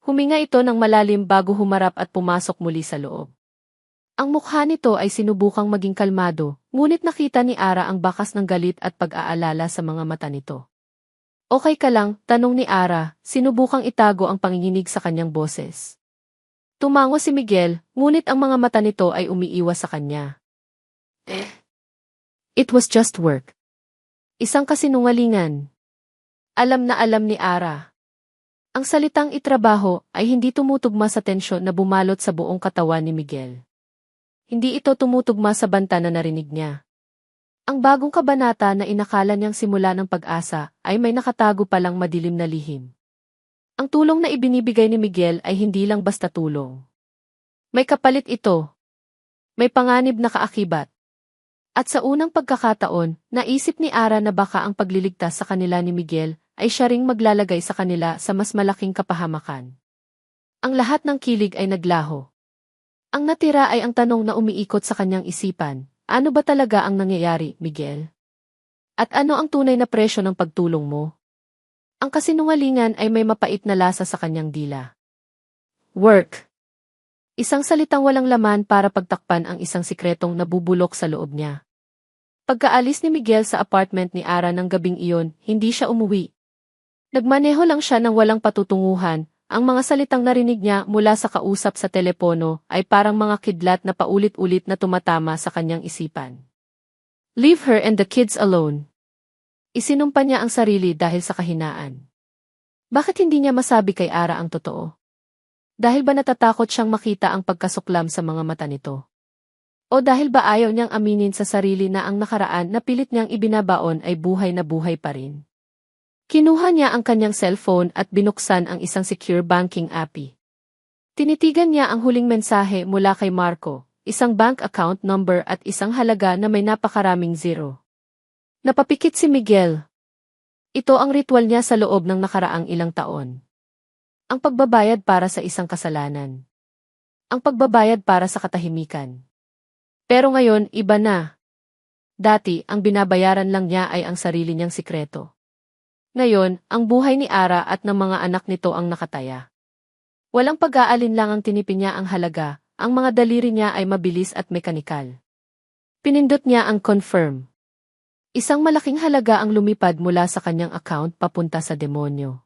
Huminga ito ng malalim bago humarap at pumasok muli sa loob. Ang mukha nito ay sinubukang maging kalmado, ngunit nakita ni Ara ang bakas ng galit at pag-aalala sa mga mata nito. Okay ka lang, tanong ni Ara, sinubukang itago ang panginginig sa kanyang boses. Tumango si Miguel, ngunit ang mga mata nito ay umiiwas sa kanya. It was just work. Isang kasinungalingan. Alam na alam ni Ara. Ang salitang itrabaho ay hindi tumutugma sa tensyon na bumalot sa buong katawan ni Miguel. Hindi ito tumutugma sa banta na narinig niya. Ang bagong kabanata na inakala niyang simula ng pag-asa ay may nakatago palang madilim na lihim. Ang tulong na ibinibigay ni Miguel ay hindi lang basta tulong. May kapalit ito. May panganib na kaakibat. At sa unang pagkakataon, naisip ni Ara na baka ang pagliligtas sa kanila ni Miguel ay siya ring maglalagay sa kanila sa mas malaking kapahamakan. Ang lahat ng kilig ay naglaho. Ang natira ay ang tanong na umiikot sa kanyang isipan. Ano ba talaga ang nangyayari, Miguel? At ano ang tunay na presyo ng pagtulong mo? Ang kasinungalingan ay may mapait na lasa sa kanyang dila. Work. Isang salitang walang laman para pagtakpan ang isang sikretong nabubulok sa loob niya. Pagkaalis ni Miguel sa apartment ni Ara ng gabing iyon, hindi siya umuwi. Nagmaneho lang siya ng walang patutunguhan. Ang mga salitang narinig niya mula sa kausap sa telepono ay parang mga kidlat na paulit-ulit na tumatama sa kanyang isipan. Leave her and the kids alone. Isinumpa niya ang sarili dahil sa kahinaan. Bakit hindi niya masabi kay Ara ang totoo? Dahil ba natatakot siyang makita ang pagkasuklam sa mga mata nito? O dahil ba ayaw niyang aminin sa sarili na ang nakaraan na pilit niyang ibinabaon ay buhay na buhay pa rin? Kinuha niya ang kanyang cellphone at binuksan ang isang secure banking app. Tinitigan niya ang huling mensahe mula kay Marco, isang bank account number at isang halaga na may napakaraming zero. Napapikit si Miguel. Ito ang ritual niya sa loob ng nakaraang ilang taon. Ang pagbabayad para sa isang kasalanan. Ang pagbabayad para sa katahimikan. Pero ngayon, iba na. Dati, ang binabayaran lang niya ay ang sarili niyang sikreto. Ngayon, ang buhay ni Ara at ng mga anak nito ang nakataya. Walang pag-aalin lang ang tinipin niya ang halaga, ang mga daliri niya ay mabilis at mekanikal. Pinindot niya ang confirm. Isang malaking halaga ang lumipad mula sa kanyang account papunta sa demonyo.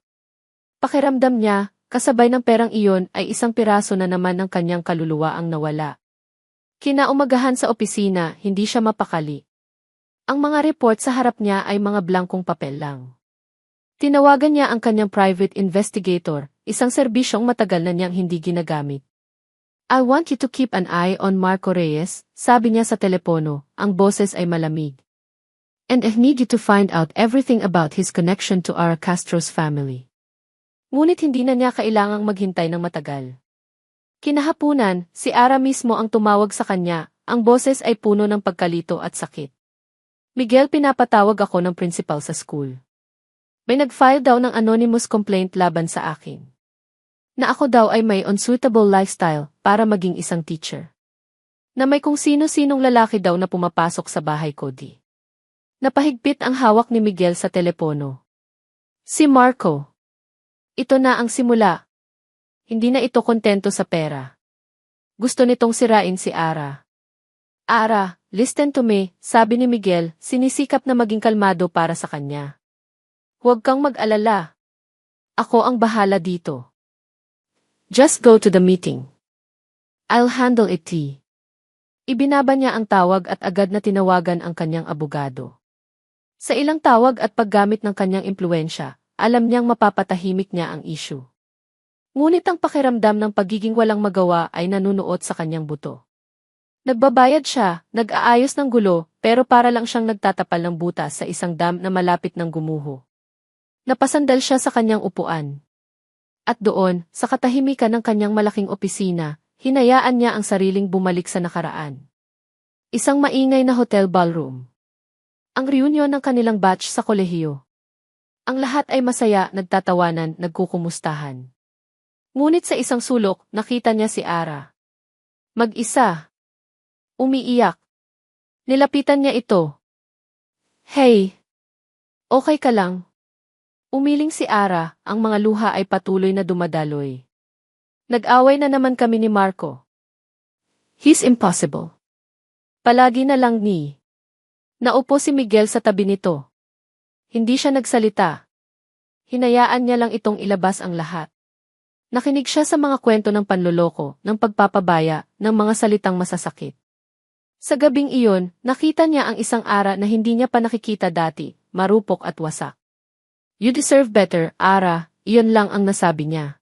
Pakiramdam niya, kasabay ng perang iyon ay isang piraso na naman ng kanyang kaluluwa ang nawala. Kinaumagahan sa opisina, hindi siya mapakali. Ang mga report sa harap niya ay mga blankong papel lang. Tinawagan niya ang kanyang private investigator, isang serbisyong matagal na niyang hindi ginagamit. I want you to keep an eye on Marco Reyes, sabi niya sa telepono, ang boses ay malamig. And I need you to find out everything about his connection to our Castro's family. Ngunit hindi na niya kailangang maghintay ng matagal. Kinahapunan, si Ara mismo ang tumawag sa kanya, ang boses ay puno ng pagkalito at sakit. Miguel, pinapatawag ako ng principal sa school. May nag-file daw ng anonymous complaint laban sa akin. Na ako daw ay may unsuitable lifestyle para maging isang teacher. Na may kung sino-sinong lalaki daw na pumapasok sa bahay ko di. Napahigpit ang hawak ni Miguel sa telepono. Si Marco. Ito na ang simula. Hindi na ito kontento sa pera. Gusto nitong sirain si Ara. Ara, listen to me, sabi ni Miguel, sinisikap na maging kalmado para sa kanya. Huwag kang mag-alala. Ako ang bahala dito. Just go to the meeting. I'll handle it. Ibinaba niya ang tawag at agad na tinawagan ang kanyang abogado. Sa ilang tawag at paggamit ng kanyang impluwensya, alam niyang mapapatahimik niya ang issue. Ngunit ang pakiramdam ng pagiging walang magawa ay nanunuot sa kanyang buto. Nagbabayad siya, nag-aayos ng gulo, pero para lang siyang nagtatapal ng butas sa isang dam na malapit ng gumuho. Napasandal siya sa kanyang upuan. At doon, sa katahimikan ng kanyang malaking opisina, hinayaan niya ang sariling bumalik sa nakaraan. Isang maingay na hotel ballroom. Ang reunion ng kanilang batch sa kolehiyo. Ang lahat ay masaya, nagtatawanan, nagkukumustahan. Ngunit sa isang sulok, nakita niya si Ara. Mag-isa. Umiiyak. Nilapitan niya ito. Hey! Okay ka lang? Umiling si Ara, ang mga luha ay patuloy na dumadaloy. Nag-away na naman kami ni Marco. He's impossible. Palagi na lang ni. Naupo si Miguel sa tabi nito. Hindi siya nagsalita. Hinayaan niya lang itong ilabas ang lahat. Nakinig siya sa mga kwento ng panloloko, ng pagpapabaya, ng mga salitang masasakit. Sa gabing iyon, nakita niya ang isang Ara na hindi niya pa nakikita dati, marupok at wasak. You deserve better, Ara, iyon lang ang nasabi niya.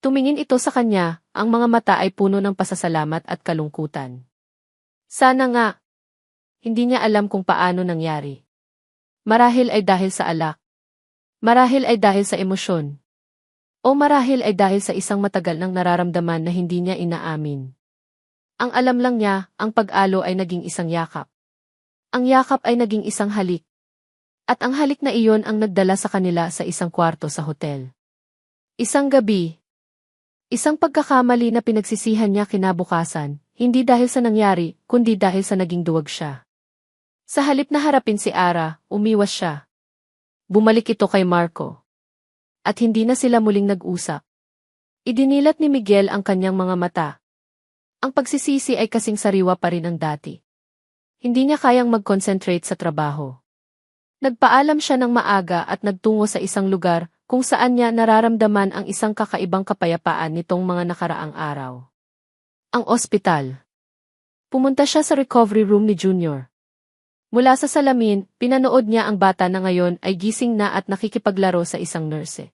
Tumingin ito sa kanya, ang mga mata ay puno ng pasasalamat at kalungkutan. Sana nga. Hindi niya alam kung paano nangyari. Marahil ay dahil sa alak. Marahil ay dahil sa emosyon. O marahil ay dahil sa isang matagal nang nararamdaman na hindi niya inaamin. Ang alam lang niya, ang pag-alo ay naging isang yakap. Ang yakap ay naging isang halik. At ang halik na iyon ang nagdala sa kanila sa isang kwarto sa hotel. Isang gabi. Isang pagkakamali na pinagsisihan niya kinabukasan, hindi dahil sa nangyari, kundi dahil sa naging duwag siya. Sa halip na harapin si Ara, umiwas siya. Bumalik ito kay Marco. At hindi na sila muling nag-usap. Idinilat ni Miguel ang kanyang mga mata. Ang pagsisisi ay kasing sariwa pa rin ang dati. Hindi niya kayang mag-concentrate sa trabaho. Nagpaalam siya ng maaga at nagtungo sa isang lugar kung saan niya nararamdaman ang isang kakaibang kapayapaan nitong mga nakaraang araw. Ang ospital. Pumunta siya sa recovery room ni Junior. Mula sa salamin, pinanood niya ang bata na ngayon ay gising na at nakikipaglaro sa isang nurse.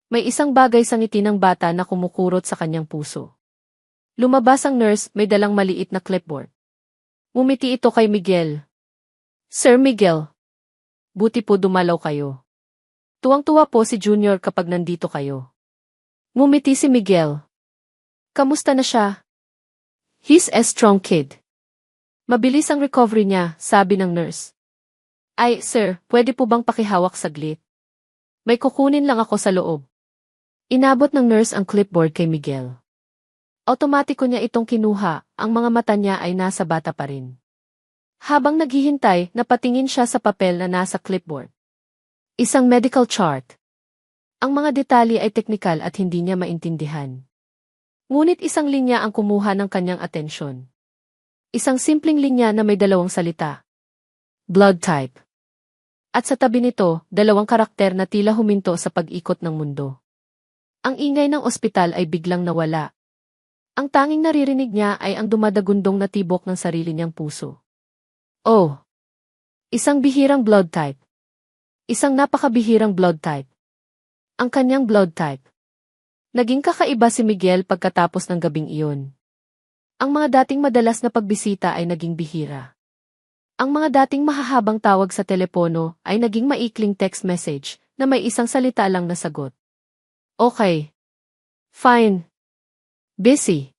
May isang bagay sa ngiti ng bata na kumukurot sa kanyang puso. Lumabas ang nurse, may dalang maliit na clipboard. Ngumiti ito kay Miguel. Sir Miguel. Buti po dumalaw kayo. Tuwang-tuwa po si Junior kapag nandito kayo. Ngumiti si Miguel. Kamusta na siya? He's a strong kid. Mabilis ang recovery niya, sabi ng nurse. Ay, sir, pwede po bang pakihawak saglit? May kukunin lang ako sa loob. Inabot ng nurse ang clipboard kay Miguel. Otomatiko niya itong kinuha, ang mga mata niya ay nasa bata pa rin. Habang naghihintay, napatingin siya sa papel na nasa clipboard. Isang medical chart. Ang mga detalye ay teknikal at hindi niya maintindihan. Ngunit isang linya ang kumuha ng kanyang atensyon. Isang simpleng linya na may dalawang salita. Blood type. At sa tabi nito, dalawang karakter na tila huminto sa pag-ikot ng mundo. Ang ingay ng ospital ay biglang nawala. Ang tanging naririnig niya ay ang dumadagundong na tibok ng sarili niyang puso. Oh! Isang bihirang blood type. Isang napakabihirang blood type. Ang kanyang blood type. Naging kakaiba si Miguel pagkatapos ng gabing iyon. Ang mga dating madalas na pagbisita ay naging bihira. Ang mga dating mahahabang tawag sa telepono ay naging maikling text message na may isang salita lang na sagot. Okay. Fine. Busy.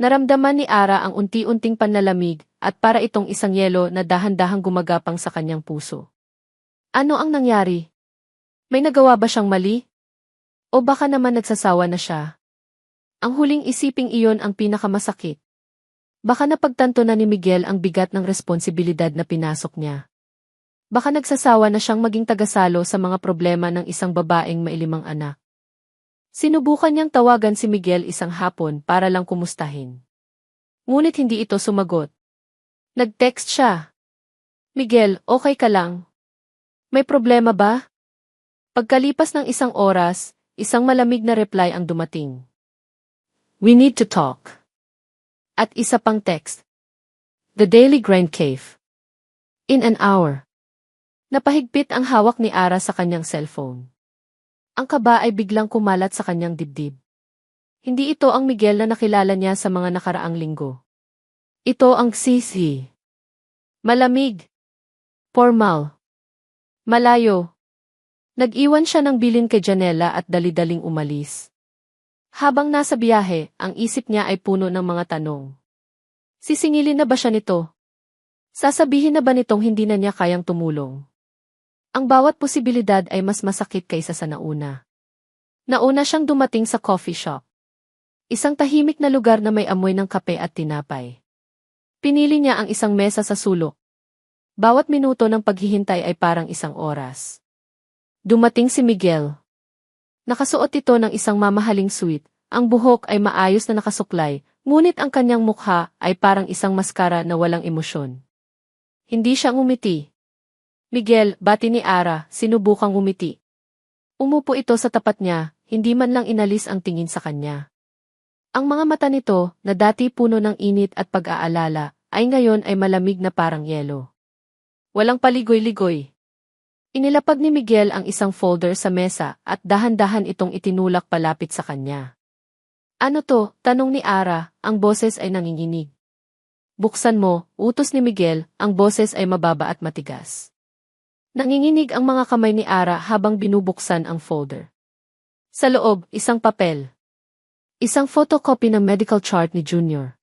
Naramdaman ni Ara ang unti-unting panlalamig at para itong isang yelo na dahan-dahang gumagapang sa kanyang puso. Ano ang nangyari? May nagawa ba siyang mali? O baka naman nagsasawa na siya? Ang huling isiping iyon ang pinakamasakit. Baka napagtanto na ni Miguel ang bigat ng responsibilidad na pinasok niya. Baka nagsasawa na siyang maging tagasalo sa mga problema ng isang babaeng may 5 anak. Sinubukan niyang tawagan si Miguel isang hapon para lang kumustahin. Ngunit hindi ito sumagot. Nag-text siya. Miguel, okay ka lang? May problema ba? Pagkalipas ng 1 oras, isang malamig na reply ang dumating. We need to talk. At isa pang text. The Daily Grind Cave. In an hour. Napahigpit ang hawak ni Ara sa kanyang cellphone. Ang kaba ay biglang kumalat sa kanyang dibdib. Hindi ito ang Miguel na nakilala niya sa mga nakaraang linggo. Ito ang Sisi. Malamig. Formal. Malayo. Nag-iwan siya ng bilin kay Janela at dali-daling umalis. Habang nasa biyahe, ang isip niya ay puno ng mga tanong. Sisingilin na ba siya nito? Sasabihin na ba nitong hindi na niya kayang tumulong? Ang bawat posibilidad ay mas masakit kaysa sa nauna. Nauna siyang dumating sa coffee shop. Isang tahimik na lugar na may amoy ng kape at tinapay. Pinili niya ang isang mesa sa sulok. Bawat minuto ng paghihintay ay parang 1 oras. Dumating si Miguel. Nakasuot ito ng isang mamahaling suit, ang buhok ay maayos na nakasuklay, ngunit ang kanyang mukha ay parang isang maskara na walang emosyon. Hindi siya ngumiti. Miguel, bati ni Ara, sinubukang ngumiti. Umupo ito sa tapat niya, hindi man lang inalis ang tingin sa kanya. Ang mga mata nito, na dati puno ng init at pag-aalala, ay ngayon ay malamig na parang yelo. Walang paligoy-ligoy. Inilapag ni Miguel ang isang folder sa mesa at dahan-dahan itong itinulak palapit sa kanya. Ano to? Tanong ni Ara, ang boses ay nanginginig. Buksan mo, utos ni Miguel, ang boses ay mababa at matigas. Nanginginig ang mga kamay ni Ara habang binubuksan ang folder. Sa loob, isang papel. Isang photocopy ng medical chart ni Junior.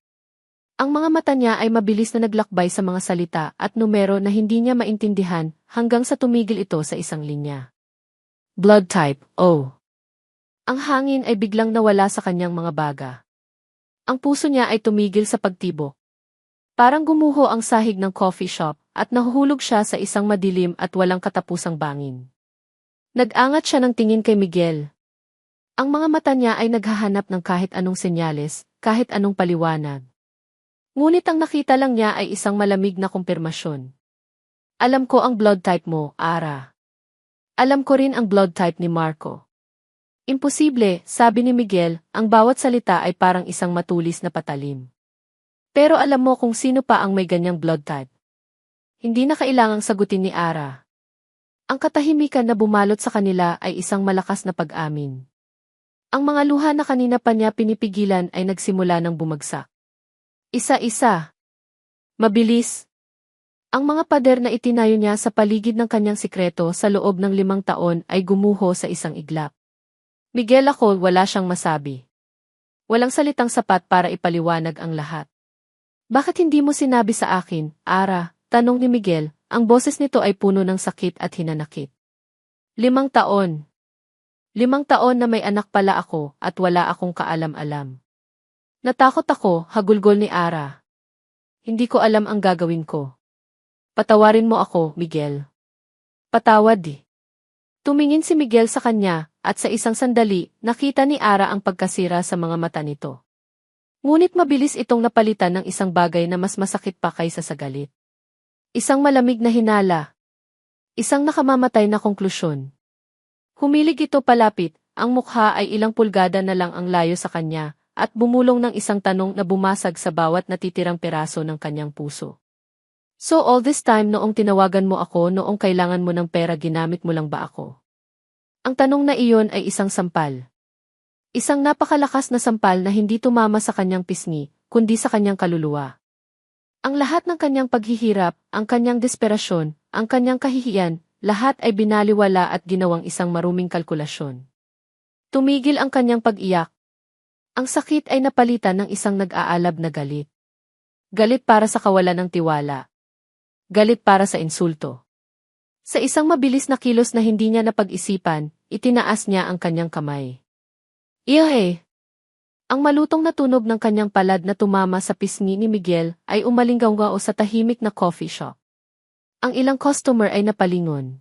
Ang mga mata niya ay mabilis na naglakbay sa mga salita at numero na hindi niya maintindihan hanggang sa tumigil ito sa isang linya. Blood type, O. Ang hangin ay biglang nawala sa kanyang mga baga. Ang puso niya ay tumigil sa pagtibok. Parang gumuho ang sahig ng coffee shop at nahuhulog siya sa isang madilim at walang katapusang bangin. Nag-angat siya ng tingin kay Miguel. Ang mga mata niya ay naghahanap ng kahit anong senyales, kahit anong paliwanag. Ngunit ang nakita lang niya ay isang malamig na kumpirmasyon. Alam ko ang blood type mo, Ara. Alam ko rin ang blood type ni Marco. Imposible, sabi ni Miguel, ang bawat salita ay parang isang matulis na patalim. Pero alam mo kung sino pa ang may ganyang blood type. Hindi na kailangang sagutin ni Ara. Ang katahimikan na bumalot sa kanila ay isang malakas na pag-amin. Ang mga luha na kanina pa niya pinipigilan ay nagsimula ng bumagsak. Isa-isa. Mabilis. Ang mga pader na itinayo niya sa paligid ng kanyang sikreto sa loob ng 5 taon ay gumuho sa isang iglap. Miguel, ako, wala siyang masabi. Walang salitang sapat para ipaliwanag ang lahat. Bakit hindi mo sinabi sa akin, Ara? Tanong ni Miguel, ang boses nito ay puno ng sakit at hinanakit. 5 taon. 5 taon na may anak pala ako at wala akong kaalam-alam. Natakot ako, hagulgol ni Ara. Hindi ko alam ang gagawin ko. Patawarin mo ako, Miguel. Patawad di. Tumingin si Miguel sa kanya, at sa isang sandali, nakita ni Ara ang pagkasira sa mga mata nito. Ngunit mabilis itong napalitan ng isang bagay na mas masakit pa kaysa sa galit. Isang malamig na hinala. Isang nakamamatay na konklusyon. Humilig ito palapit, ang mukha ay ilang pulgada na lang ang layo sa kanya, at bumulong ng isang tanong na bumasag sa bawat natitirang peraso ng kanyang puso. So all this time noong tinawagan mo ako noong kailangan mo ng pera ginamit mo lang ba ako? Ang tanong na iyon ay isang sampal. Isang napakalakas na sampal na hindi tumama sa kanyang pisngi, kundi sa kanyang kaluluwa. Ang lahat ng kanyang paghihirap, ang kanyang desperasyon, ang kanyang kahihiyan, lahat ay binaliwala at ginawang isang maruming kalkulasyon. Tumigil ang kanyang pag-iyak. Ang sakit ay napalitan ng isang nag-aalab na galit. Galit para sa kawalan ng tiwala. Galit para sa insulto. Sa isang mabilis na kilos na hindi niya napag-isipan, itinaas niya ang kanyang kamay. Iyahe! Ang malutong na tunog ng kanyang palad na tumama sa pisngi ni Miguel ay umalinggaw-ngao sa tahimik na coffee shop. Ang ilang customer ay napalingon.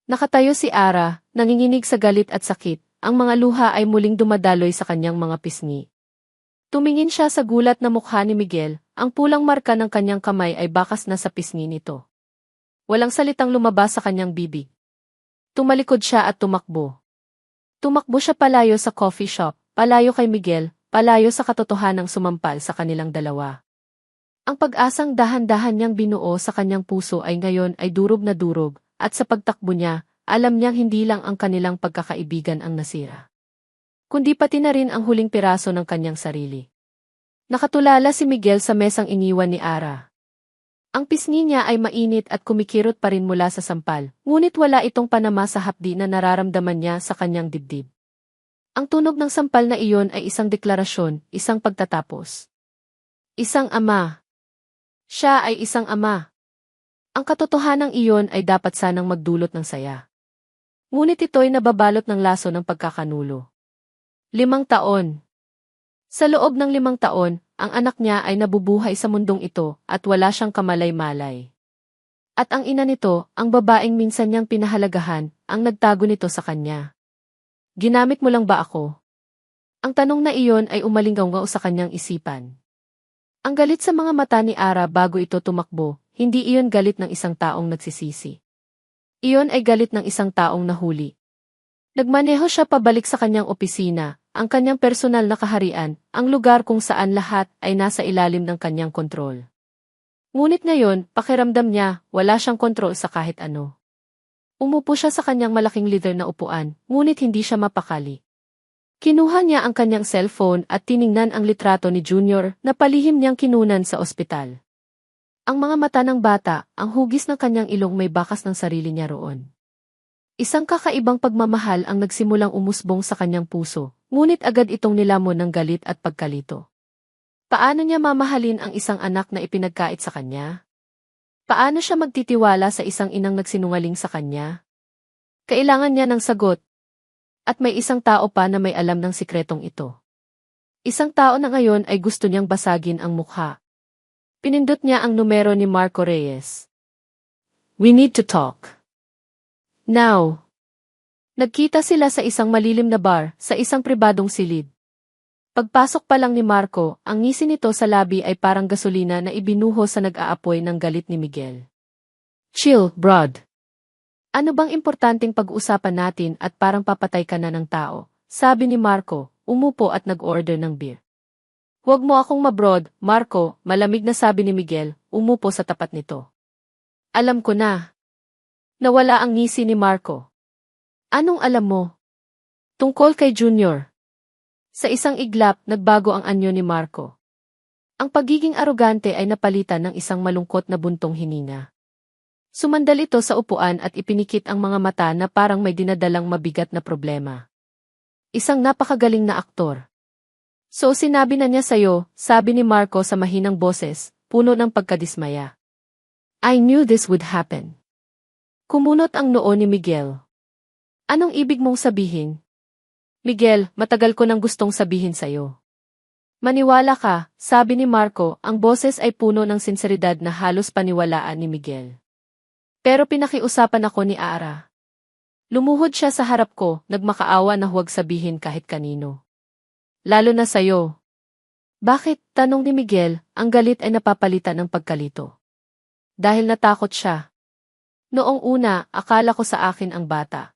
Nakatayo si Ara, nanginginig sa galit at sakit, ang mga luha ay muling dumadaloy sa kanyang mga pisngi. Tumingin siya sa gulat na mukha ni Miguel, ang pulang marka ng kanyang kamay ay bakas na sa pisngi nito. Walang salitang lumabas sa kanyang bibig. Tumalikod siya at tumakbo. Tumakbo siya palayo sa coffee shop, palayo kay Miguel, palayo sa katotohanang sumampal sa kanilang dalawa. Ang pag-asang dahan-dahan niyang binuo sa kanyang puso ay ngayon ay durog na durog, at sa pagtakbo niya, alam niyang hindi lang ang kanilang pagkakaibigan ang nasira, kundi pati na rin ang huling piraso ng kanyang sarili. Nakatulala si Miguel sa mesang iniwan ni Ara. Ang pisngi niya ay mainit at kumikirot pa rin mula sa sampal, ngunit wala itong panama sa hapdi na nararamdaman niya sa kanyang dibdib. Ang tunog ng sampal na iyon ay isang deklarasyon, isang pagtatapos. Isang ama. Siya ay isang ama. Ang katotohanang iyon ay dapat sanang magdulot ng saya. Ngunit ito'y nababalot ng laso ng pagkakanulo. 5 taon. Sa loob ng 5 taon, ang anak niya ay nabubuhay sa mundong ito at wala siyang kamalay-malay. At ang ina nito, ang babaeng minsan niyang pinahalagahan, ang nagtago nito sa kanya. Ginamit mo lang ba ako? Ang tanong na iyon ay umalinggaw sa kanyang isipan. Ang galit sa mga mata ni Ara bago ito tumakbo, hindi iyon galit ng isang taong nagsisisi. Iyon ay galit ng isang taong nahuli. Nagmaneho siya pabalik sa kanyang opisina, ang kanyang personal na kaharian, ang lugar kung saan lahat ay nasa ilalim ng kanyang kontrol. Ngunit ngayon, pakiramdam niya, wala siyang kontrol sa kahit ano. Umupo siya sa kanyang malaking leather na upuan, ngunit hindi siya mapakali. Kinuha niya ang kanyang cellphone at tiningnan ang litrato ni Junior na palihim niyang kinunan sa ospital. Ang mga mata ng bata, ang hugis ng kanyang ilong may bakas ng sarili niya roon. Isang kakaibang pagmamahal ang nagsimulang umusbong sa kanyang puso, ngunit agad itong nilamon ng galit at pagkalito. Paano niya mamahalin ang isang anak na ipinagkait sa kanya? Paano siya magtitiwala sa isang inang nagsinungaling sa kanya? Kailangan niya ng sagot. At may isang tao pa na may alam ng sikretong ito. Isang tao na ngayon ay gusto niyang basagin ang mukha. Pinindot niya ang numero ni Marco Reyes. We need to talk. Now. Nagkita sila sa isang malilim na bar, sa isang pribadong silid. Pagpasok pa lang ni Marco, ang ngisi nito sa labi ay parang gasolina na ibinuho sa nag-aapoy ng galit ni Miguel. Chill, Brad. Ano bang importanteng pag-uusapan natin at parang papatay ka na ng tao, sabi ni Marco, umupo at nag-order ng beer. Huwag mo akong mabrod, Marco, malamig na sabi ni Miguel, umupo sa tapat nito. Alam ko na. Nawala ang ngisi ni Marco. Anong alam mo? Tungkol kay Junior. Sa isang iglap, nagbago ang anyo ni Marco. Ang pagiging arogante ay napalitan ng isang malungkot na buntong hininga. Sumandal ito sa upuan at ipinikit ang mga mata na parang may dinadalang mabigat na problema. Isang napakagaling na aktor. So sinabi na niya sa'yo, sabi ni Marco sa mahinang boses, puno ng pagkadismaya. I knew this would happen. Kumunot ang noo ni Miguel. Anong ibig mong sabihin? Miguel, matagal ko nang gustong sabihin sa'yo. Maniwala ka, sabi ni Marco, ang boses ay puno ng sinseridad na halos paniwalaan ni Miguel. Pero pinakiusapan ako ni Ara. Lumuhod siya sa harap ko, nagmakaawa na huwag sabihin kahit kanino. Lalo na sa'yo. Bakit? Tanong ni Miguel, ang galit ay napapalitan ng pagkalito. Dahil natakot siya. Noong una, akala ko sa akin ang bata.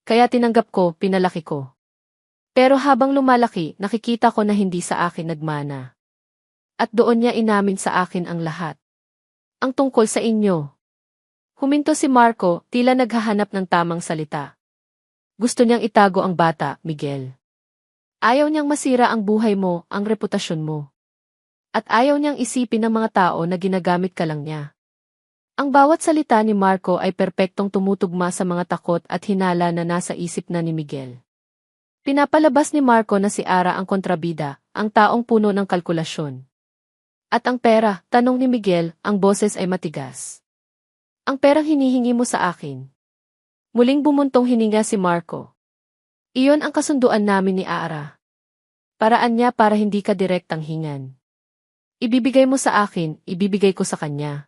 Kaya tinanggap ko, pinalaki ko. Pero habang lumalaki, nakikita ko na hindi sa akin nagmana. At doon niya inamin sa akin ang lahat. Ang tungkol sa inyo. Huminto si Marco, tila naghahanap ng tamang salita. Gusto niyang itago ang bata, Miguel. Ayaw niyang masira ang buhay mo, ang reputasyon mo. At ayaw niyang isipin ng mga tao na ginagamit ka lang niya. Ang bawat salita ni Marco ay perpektong tumutugma sa mga takot at hinala na nasa isip na ni Miguel. Pinapalabas ni Marco na si Ara ang kontrabida, ang taong puno ng kalkulasyon. At ang pera, tanong ni Miguel, ang boses ay matigas. Ang perang hinihingi mo sa akin. Muling bumuntong hininga si Marco. Iyon ang kasunduan namin ni Ara. Paraan niya para hindi ka direktang hingan. Ibibigay mo sa akin, ibibigay ko sa kanya.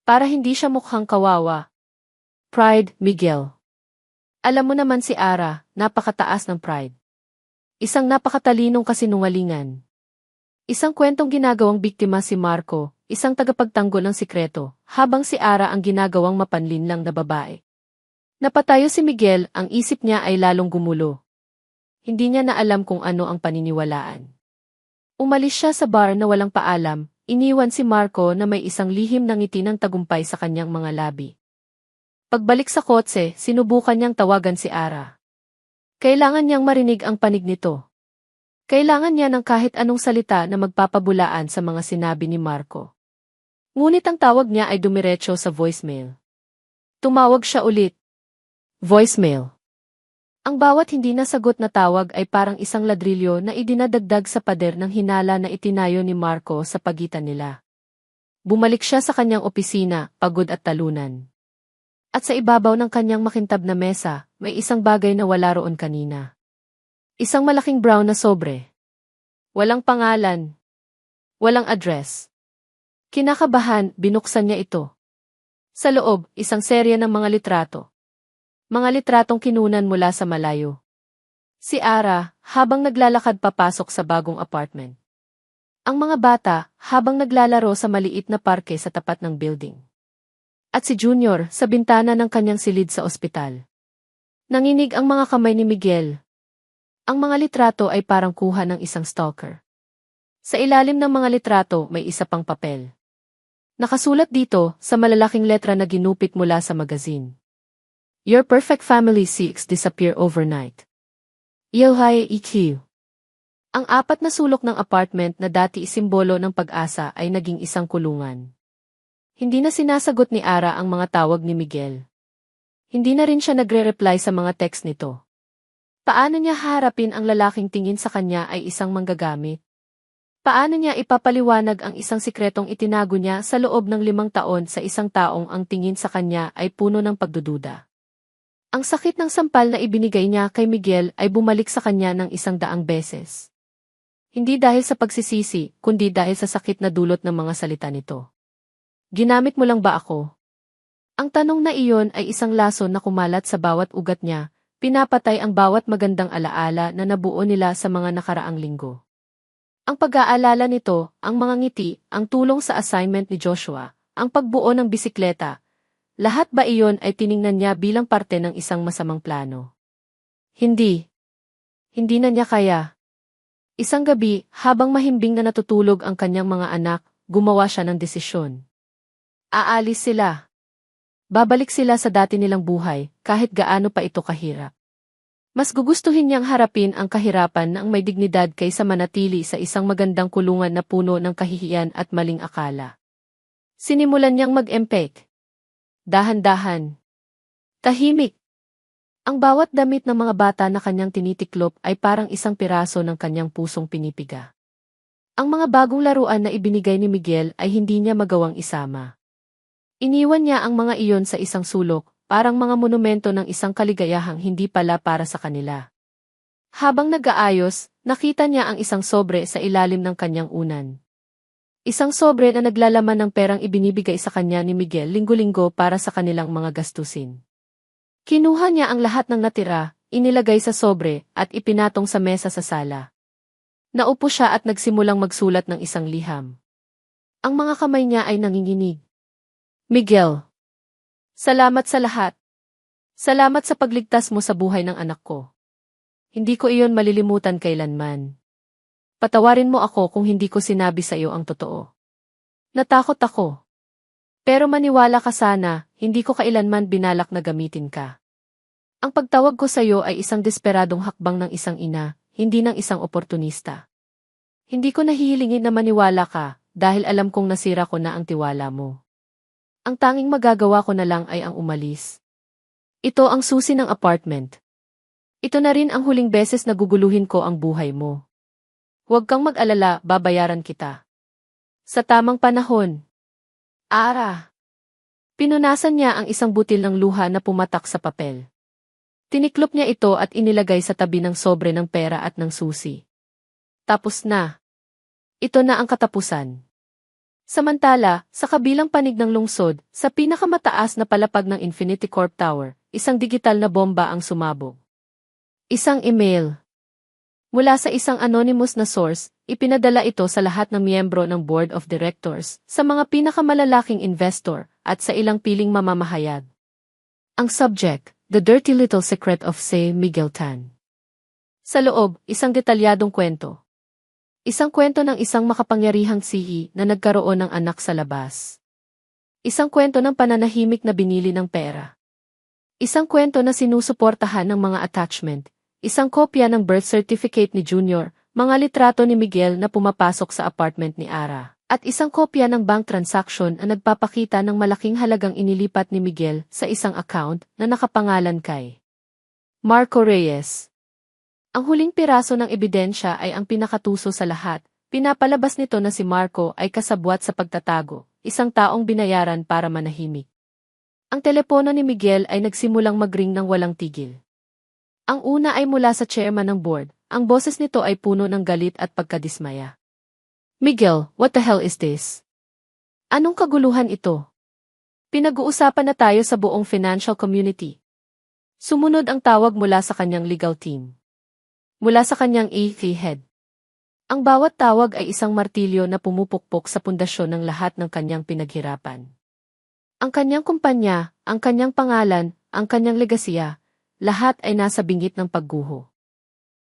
Para hindi siya mukhang kawawa. Pride, Miguel. Alam mo naman si Ara, napakataas ng pride. Isang napakatalinong kasinungalingan. Isang kwentong ginagawang biktima si Marco, isang tagapagtanggol ng sikreto, habang si Ara ang ginagawang mapanlinlang na babae. Napatayo si Miguel, ang isip niya ay lalong gumulo. Hindi niya na alam kung ano ang paniniwalaan. Umalis siya sa bar na walang paalam, iniwan si Marco na may isang lihim na ngiti ng tagumpay sa kanyang mga labi. Pagbalik sa kotse, sinubukan niyang tawagan si Ara. Kailangan niyang marinig ang panig nito. Kailangan niya ng kahit anong salita na magpapabulaan sa mga sinabi ni Marco. Ngunit ang tawag niya ay dumiretso sa voicemail. Tumawag siya ulit. Voicemail. Ang bawat hindi nasagot na tawag ay parang isang ladrilyo na idinadagdag sa pader ng hinala na itinayo ni Marco sa pagitan nila. Bumalik siya sa kanyang opisina, pagod at talunan. At sa ibabaw ng kanyang makintab na mesa, may isang bagay na wala roon kanina. Isang malaking brown na sobre. Walang pangalan. Walang address. Kinakabahan, binuksan niya ito. Sa loob, isang serye ng mga litrato. Mga litratong kinunan mula sa malayo. Si Ara, habang naglalakad papasok sa bagong apartment. Ang mga bata, habang naglalaro sa maliit na parke sa tapat ng building. At si Junior, sa bintana ng kanyang silid sa ospital. Nanginig ang mga kamay ni Miguel. Ang mga litrato ay parang kuha ng isang stalker. Sa ilalim ng mga litrato, may isa pang papel. Nakasulat dito, sa malalaking letra na ginupit mula sa magazine. Your perfect family seeks disappear overnight. Yohai EQ. Ang apat na sulok ng apartment na dati simbolo ng pag-asa ay naging isang kulungan. Hindi na sinasagot ni Ara ang mga tawag ni Miguel. Hindi na rin siya nagre-reply sa mga text nito. Paano niya harapin ang lalaking tingin sa kanya ay isang manggagamit? Paano niya ipapaliwanag ang isang sikretong itinago niya sa loob ng 5 taon sa isang taong ang tingin sa kanya ay puno ng pagdududa? Ang sakit ng sampal na ibinigay niya kay Miguel ay bumalik sa kanya ng 100 beses. Hindi dahil sa pagsisisi, kundi dahil sa sakit na dulot ng mga salita nito. Ginamit mo lang ba ako? Ang tanong na iyon ay isang lason na kumalat sa bawat ugat niya, pinapatay ang bawat magandang alaala na nabuo nila sa mga nakaraang linggo. Ang pag-aalala nito, ang mga ngiti, ang tulong sa assignment ni Joshua, ang pagbuo ng bisikleta, lahat ba iyon ay tiningnan niya bilang parte ng isang masamang plano? Hindi. Hindi na niya kaya. Isang gabi, habang mahimbing na natutulog ang kanyang mga anak, gumawa siya ng desisyon. Aalis sila. Babalik sila sa dati nilang buhay, kahit gaano pa ito kahirap. Mas gugustuhin niyang harapin ang kahirapan ng may dignidad kaysa manatili sa isang magandang kulungan na puno ng kahihiyan at maling akala. Sinimulan niyang mag-empake. Dahan-dahan. Tahimik. Ang bawat damit ng mga bata na kanyang tinitiklop ay parang isang piraso ng kanyang pusong pinipiga. Ang mga bagong laruan na ibinigay ni Miguel ay hindi niya magawang isama. Iniwan niya ang mga iyon sa isang sulok, parang mga monumento ng isang kaligayahang hindi pala para sa kanila. Habang nag-aayos, nakita niya ang isang sobre sa ilalim ng kanyang unan. Isang sobre na naglalaman ng perang ibinibigay sa kanya ni Miguel linggo-linggo para sa kanilang mga gastusin. Kinuha niya ang lahat ng natira, inilagay sa sobre, at ipinatong sa mesa sa sala. Naupo siya at nagsimulang magsulat ng isang liham. Ang mga kamay niya ay nanginginig. Miguel, salamat sa lahat. Salamat sa pagligtas mo sa buhay ng anak ko. Hindi ko iyon malilimutan kailanman. Patawarin mo ako kung hindi ko sinabi sa iyo ang totoo. Natakot ako. Pero maniwala ka sana, hindi ko kailanman binalak na gamitin ka. Ang pagtawag ko sa iyo ay isang desperadong hakbang ng isang ina, hindi ng isang oportunista. Hindi ko nahihilingin na maniwala ka, dahil alam kong nasira ko na ang tiwala mo. Ang tanging magagawa ko na lang ay ang umalis. Ito ang susi ng apartment. Ito na rin ang huling beses na guguluhin ko ang buhay mo. Huwag kang mag-alala, babayaran kita. Sa tamang panahon. Ara. Pinunasan niya ang isang butil ng luha na pumatak sa papel. Tiniklop niya ito at inilagay sa tabi ng sobre ng pera at ng susi. Tapos na. Ito na ang katapusan. Samantala, sa kabilang panig ng lungsod, sa pinakamataas na palapag ng Infinity Corp Tower, isang digital na bomba ang sumabog. Isang email. Mula sa isang anonymous na source, ipinadala ito sa lahat ng miyembro ng Board of Directors, sa mga pinakamalalaking investor, at sa ilang piling mamamahayag. Ang subject, The Dirty Little Secret of Say Miguel Tan. Sa loob, isang detalyadong kwento. Isang kwento ng isang makapangyarihang sihi na nagkaroon ng anak sa labas. Isang kwento ng pananahimik na binili ng pera. Isang kwento na sinusuportahan ng mga attachment. Isang kopya ng birth certificate ni Junior, mga litrato ni Miguel na pumapasok sa apartment ni Ara, at isang kopya ng bank transaction na nagpapakita ng malaking halagang inilipat ni Miguel sa isang account na nakapangalan kay Marco Reyes. Ang huling piraso ng ebidensya ay ang pinakatuso sa lahat. Pinapalabas nito na si Marco ay kasabwat sa pagtatago, isang taong binayaran para manahimik. Ang telepono ni Miguel ay nagsimulang magring ng walang tigil. Ang una ay mula sa chairman ng board. Ang boses nito ay puno ng galit at pagkadismaya. Miguel, what the hell is this? Anong kaguluhan ito? Pinag-uusapan na tayo sa buong financial community. Sumunod ang tawag mula sa kanyang legal team. Mula sa kanyang AP head. Ang bawat tawag ay isang martilyo na pumupukpok sa pundasyon ng lahat ng kanyang pinaghirapan. Ang kanyang kumpanya, ang kanyang pangalan, ang kanyang legasiya, lahat ay nasa bingit ng pagguho.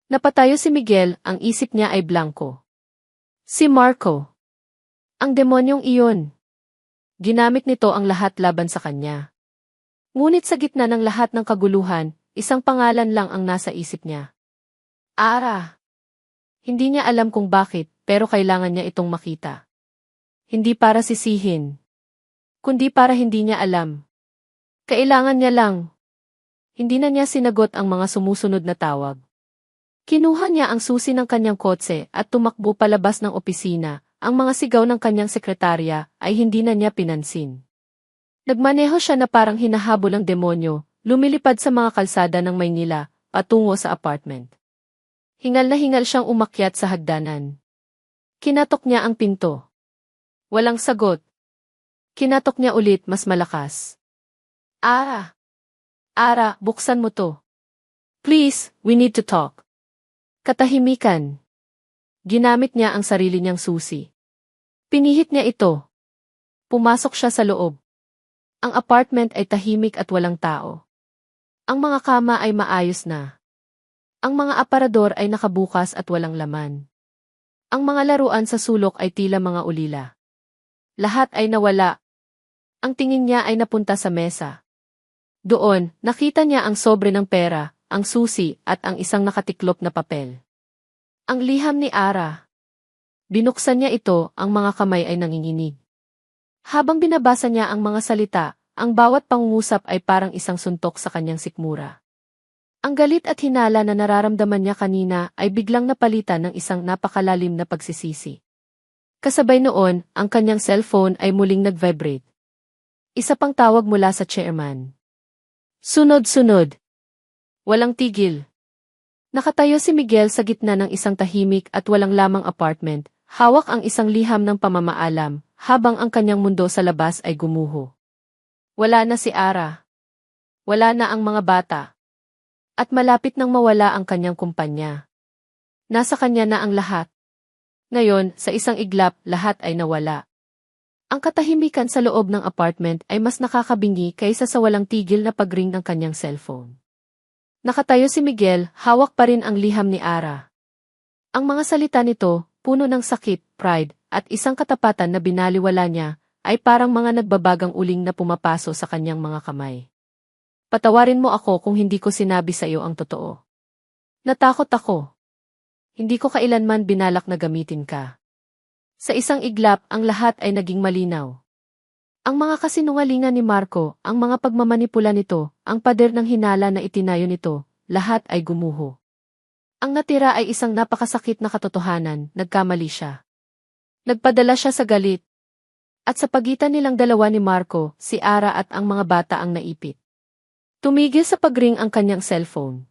Napatayo si Miguel, ang isip niya ay blanko. Si Marco. Ang demonyong iyon. Ginamit nito ang lahat laban sa kanya. Ngunit sa gitna ng lahat ng kaguluhan, isang pangalan lang ang nasa isip niya. Ara. Hindi niya alam kung bakit, pero kailangan niya itong makita. Hindi para sisihin. Kundi para hindi niya alam. Kailangan niya lang. Hindi na niya sinagot ang mga sumusunod na tawag. Kinuha niya ang susi ng kanyang kotse at tumakbo palabas ng opisina. Ang mga sigaw ng kanyang sekretarya ay hindi na niya pinansin. Nagmaneho siya na parang hinahabol ng demonyo, lumilipad sa mga kalsada ng Maynila, patungo sa apartment. Hingal na hingal siyang umakyat sa hagdanan. Kinatok niya ang pinto. Walang sagot. Kinatok niya ulit mas malakas. Ara! Ara, buksan mo to. Please, we need to talk. Katahimikan. Ginamit niya ang sarili niyang susi. Pinihit niya ito. Pumasok siya sa loob. Ang apartment ay tahimik at walang tao. Ang mga kama ay maayos na. Ang mga aparador ay nakabukas at walang laman. Ang mga laruan sa sulok ay tila mga ulila. Lahat ay nawala. Ang tingin niya ay napunta sa mesa. Doon, nakita niya ang sobre ng pera, ang susi, at ang isang nakatiklop na papel. Ang liham ni Ara. Binuksan niya ito, ang mga kamay ay nanginginig. Habang binabasa niya ang mga salita, ang bawat pangungusap ay parang isang suntok sa kanyang sikmura. Ang galit at hinala na nararamdaman niya kanina ay biglang napalitan ng isang napakalalim na pagsisisi. Kasabay noon, ang kanyang cellphone ay muling nag-vibrate. Isa pang tawag mula sa chairman. Sunod-sunod. Walang tigil. Nakatayo si Miguel sa gitna ng isang tahimik at walang lamang apartment, hawak ang isang liham ng pamamaalam, habang ang kanyang mundo sa labas ay gumuho. Wala na si Ara. Wala na ang mga bata. At malapit nang mawala ang kanyang kumpanya. Nasa kanya na ang lahat. Ngayon, sa isang iglap, lahat ay nawala. Ang katahimikan sa loob ng apartment ay mas nakakabingi kaysa sa walang tigil na pagring ng kanyang cellphone. Nakatayo si Miguel, hawak pa rin ang liham ni Ara. Ang mga salita nito, puno ng sakit, pride, at isang katapatan na binaliwala niya, ay parang mga nagbabagang uling na pumapaso sa kanyang mga kamay. Patawarin mo ako kung hindi ko sinabi sa iyo ang totoo. Natakot ako. Hindi ko kailanman binalak na gamitin ka. Sa isang iglap, ang lahat ay naging malinaw. Ang mga kasinungalingan ni Marco, ang mga pagmamanipula nito, ang pader ng hinala na itinayo nito, lahat ay gumuho. Ang natira ay isang napakasakit na katotohanan, nagkamali siya. Nagpadala siya sa galit. At sa pagitan nilang dalawa ni Marco, si Ara at ang mga bata ang naipit. Tumigil sa pagring ang kanyang cellphone.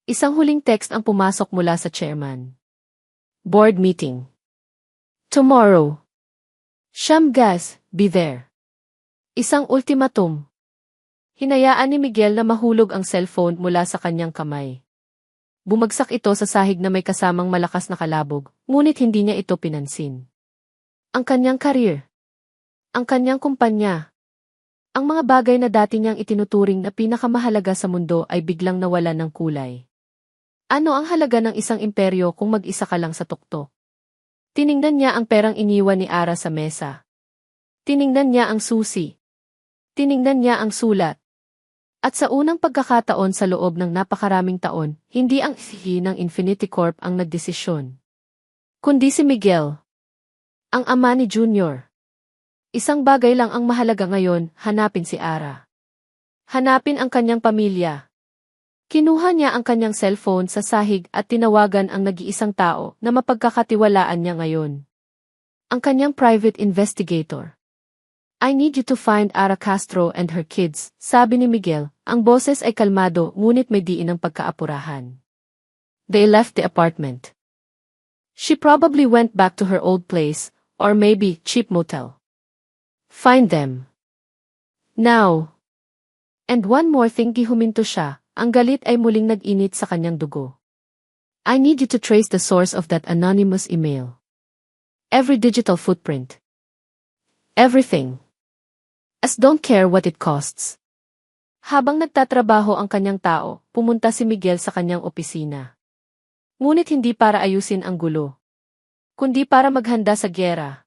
Isang huling text ang pumasok mula sa chairman. Board meeting. Tomorrow. Shamgas, be there. Isang ultimatum. Hinayaan ni Miguel na mahulog ang cellphone mula sa kanyang kamay. Bumagsak ito sa sahig na may kasamang malakas na kalabog, ngunit hindi niya ito pinansin. Ang kanyang career. Ang kanyang kumpanya. Ang mga bagay na dati niyang itinuturing na pinakamahalaga sa mundo ay biglang nawalan ng kulay. Ano ang halaga ng isang imperyo kung mag-isa ka lang sa tuktok? Tiningnan niya ang perang iniwan ni Ara sa mesa. Tiningnan niya ang susi. Tiningnan niya ang sulat. At sa unang pagkakataon sa loob ng napakaraming taon, hindi ang isihi ng Infinity Corp ang nagdesisyon. Kundi si Miguel. Ang ama ni Junior. Isang bagay lang ang mahalaga ngayon, hanapin si Ara. Hanapin ang kanyang pamilya. Kinuha niya ang kanyang cellphone sa sahig at tinawagan ang nag-iisang tao na mapagkakatiwalaan niya ngayon. Ang kanyang private investigator. I need you to find Ara Castro and her kids, sabi ni Miguel. Ang boses ay kalmado ngunit may diin ng pagkaapurahan. They left the apartment. She probably went back to her old place, or maybe cheap motel. Find them. Now. And one more thing, huminto siya. Ang galit ay muling nag-init sa kanyang dugo. I need you to trace the source of that anonymous email. Every digital footprint. Everything. As don't care what it costs. Habang nagtatrabaho ang kanyang tao, pumunta si Miguel sa kanyang opisina. Ngunit hindi para ayusin ang gulo, kundi para maghanda sa gyera.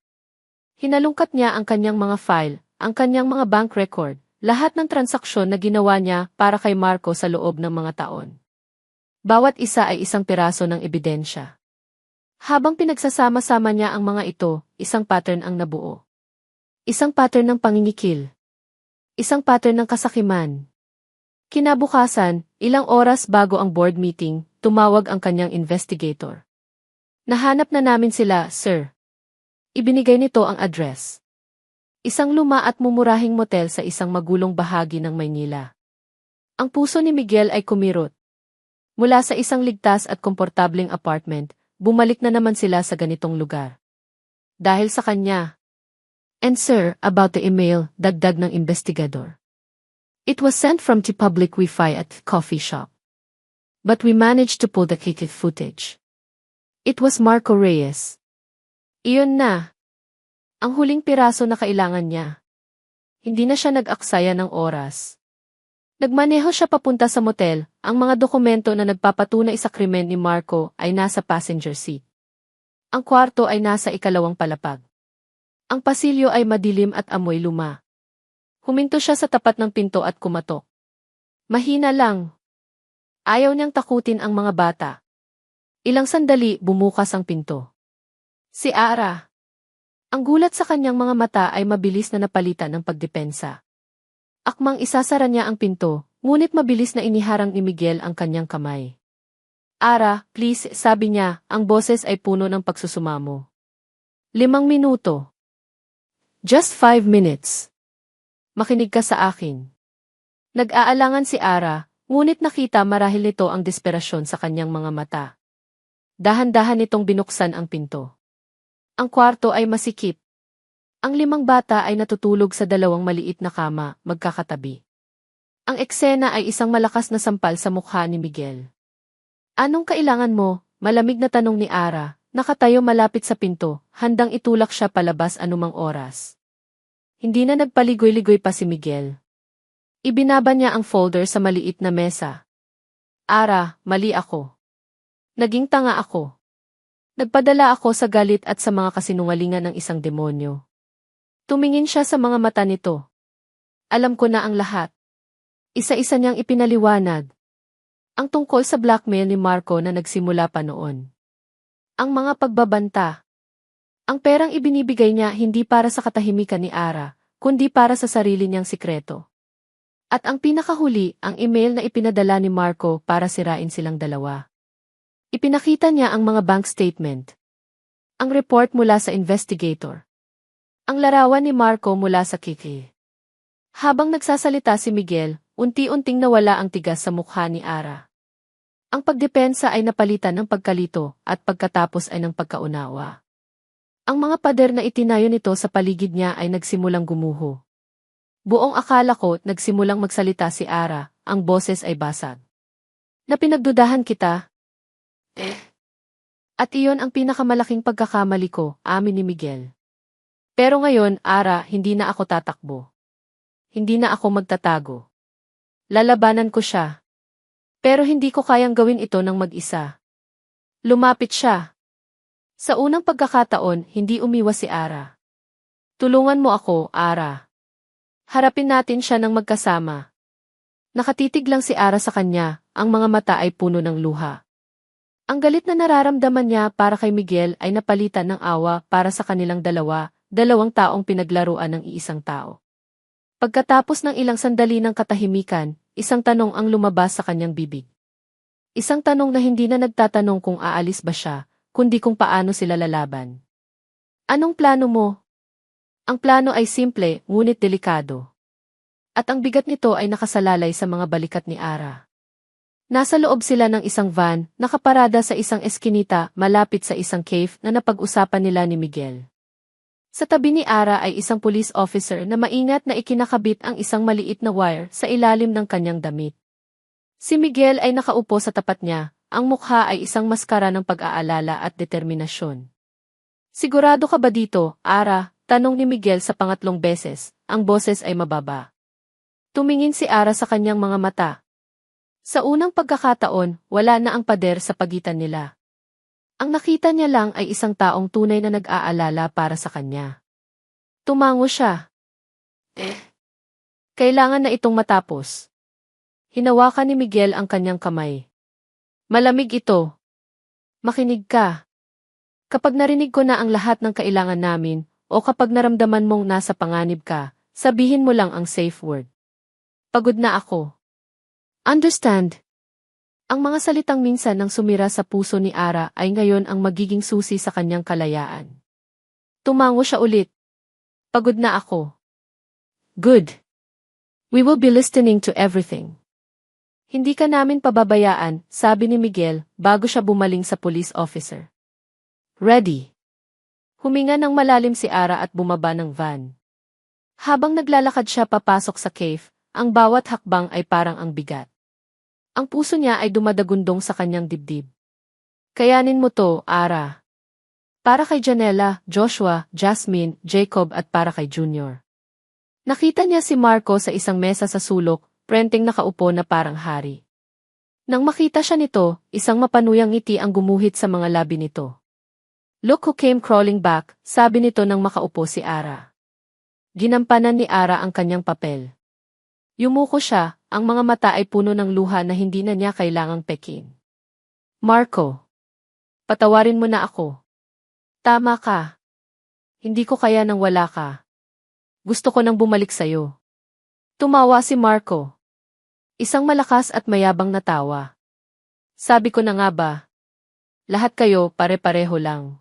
Hinalungkat niya ang kanyang mga file, ang kanyang mga bank record, lahat ng transaksyon na ginawa niya para kay Marco sa loob ng mga taon. Bawat isa ay isang piraso ng ebidensya. Habang pinagsasama-sama niya ang mga ito, isang pattern ang nabuo. Isang pattern ng pangingikil. Isang pattern ng kasakiman. Kinabukasan, ilang oras bago ang board meeting, tumawag ang kanyang investigator. Nahanap na namin sila, sir. Ibinigay nito ang address. Isang luma at mumurahing motel sa isang magulong bahagi ng Maynila. Ang puso ni Miguel ay kumirot. Mula sa isang ligtas at komportableng apartment, bumalik na naman sila sa ganitong lugar. Dahil sa kanya. And sir, about the email, dagdag ng investigador. It was sent from the public Wi-Fi at the coffee shop. But we managed to pull the candid footage. It was Marco Reyes. Iyon na. Ang huling piraso na kailangan niya. Hindi na siya nag-aksaya ng oras. Nagmaneho siya papunta sa motel, ang mga dokumento na nagpapatunay sa krimen ni Marco ay nasa passenger seat. Ang kwarto ay nasa ikalawang palapag. Ang pasilyo ay madilim at amoy luma. Huminto siya sa tapat ng pinto at kumatok. Mahina lang. Ayaw niyang takutin ang mga bata. Ilang sandali bumukas ang pinto. Si Ara. Ang gulat sa kanyang mga mata ay mabilis na napalitan ng pagdepensa. Akmang isasara niya ang pinto, ngunit mabilis na iniharang ni Miguel ang kanyang kamay. Ara, please, sabi niya, ang boses ay puno ng pagsusumamo. 5 minuto. Just 5 minutes. Makinig ka sa akin. Nag-aalangan si Ara, ngunit nakita marahil nito ang desperasyon sa kanyang mga mata. Dahan-dahan nitong binuksan ang pinto. Ang kwarto ay masikip. Ang 5 bata ay natutulog sa 2 maliit na kama, magkakatabi. Ang eksena ay isang malakas na sampal sa mukha ni Miguel. Anong kailangan mo? Malamig na tanong ni Ara, nakatayo malapit sa pinto, handang itulak siya palabas anumang oras. Hindi na nagpaligoy-ligoy pa si Miguel. Ibinaba niya ang folder sa maliit na mesa. Ara, mali ako. Naging tanga ako. Nagpadala ako sa galit at sa mga kasinungalingan ng isang demonyo. Tumingin siya sa mga mata nito. Alam ko na ang lahat. Isa-isa niyang ipinaliwanag. Ang tungkol sa blackmail ni Marco na nagsimula pa noon. Ang mga pagbabanta. Ang perang ibinibigay niya hindi para sa katahimikan ni Ara, kundi para sa sarili niyang sikreto. At ang pinakahuli, ang email na ipinadala ni Marco para sirain silang dalawa. Ipinakita niya ang mga bank statement. Ang report mula sa investigator. Ang larawan ni Marco mula sa Kiki. Habang nagsasalita si Miguel, unti-unting nawala ang tigas sa mukha ni Ara. Ang pagdepensa ay napalitan ng pagkalito at pagkatapos ay ng pagkaunawa. Ang mga pader na itinayo nito sa paligid niya ay nagsimulang gumuho. Buong akala ko nagsimulang magsalita si Ara, ang boses ay basag. Na pinagdudahan kita? At iyon ang pinakamalaking pagkakamali ko, amin ni Miguel. Pero ngayon, Ara, hindi na ako tatakbo. Hindi na ako magtatago. Lalabanan ko siya. Pero hindi ko kayang gawin ito ng mag-isa. Lumapit siya. Sa unang pagkakataon, hindi umiwas si Ara. Tulungan mo ako, Ara. Harapin natin siya ng magkasama. Nakatitig lang si Ara sa kanya, ang mga mata ay puno ng luha. Ang galit na nararamdaman niya para kay Miguel ay napalitan ng awa para sa kanilang dalawa, 2 taong pinaglaruan ng iisang tao. Pagkatapos ng ilang sandali ng katahimikan, isang tanong ang lumabas sa kanyang bibig. Isang tanong na hindi na nagtatanong kung aalis ba siya, kundi kung paano sila lalaban. Anong plano mo? Ang plano ay simple, ngunit delikado. At ang bigat nito ay nakasalalay sa mga balikat ni Ara. Nasa loob sila ng isang van, nakaparada sa isang eskinita, malapit sa isang cave na napag-usapan nila ni Miguel. Sa tabi ni Ara ay isang police officer na maingat na ikinakabit ang isang maliit na wire sa ilalim ng kanyang damit. Si Miguel ay nakaupo sa tapat niya, ang mukha ay isang maskara ng pag-aalala at determinasyon. Sigurado ka ba dito, Ara? Tanong ni Miguel sa pangatlong beses, ang boses ay mababa. Tumingin si Ara sa kanyang mga mata. Sa unang pagkakataon, wala na ang pader sa pagitan nila. Ang nakita niya lang ay isang taong tunay na nag-aalala para sa kanya. Tumango siya. Kailangan na itong matapos. Hinawakan ni Miguel ang kanyang kamay. Malamig ito. Makinig ka. Kapag narinig ko na ang lahat ng kailangan namin, o kapag naramdaman mong nasa panganib ka, sabihin mo lang ang safe word. Pagod na ako. Understand? Ang mga salitang minsan nang sumira sa puso ni Ara ay ngayon ang magiging susi sa kanyang kalayaan. Tumango siya ulit. Pagod na ako. Good. We will be listening to everything. Hindi ka namin pababayaan, sabi ni Miguel, bago siya bumaling sa police officer. Ready. Huminga ng malalim si Ara at bumaba ng van. Habang naglalakad siya papasok sa cave, ang bawat hakbang ay parang ang bigat. Ang puso niya ay dumadagundong sa kanyang dibdib. Kayanin mo to, Ara. Para kay Janela, Joshua, Jasmine, Jacob at para kay Junior. Nakita niya si Marco sa isang mesa sa sulok, prenteng nakaupo na parang hari. Nang makita siya nito, isang mapanuyang ngiti ang gumuhit sa mga labi nito. Look who came crawling back, sabi nito nang makaupo si Ara. Ginampanan ni Ara ang kanyang papel. Yumuko siya, ang mga mata ay puno ng luha na hindi na niya kailangang pekin. Marco. Patawarin mo na ako. Tama ka. Hindi ko kaya nang wala ka. Gusto ko nang bumalik sa'yo. Tumawa si Marco. Isang malakas at mayabang na tawa. Sabi ko na nga ba? Lahat kayo pare-pareho lang.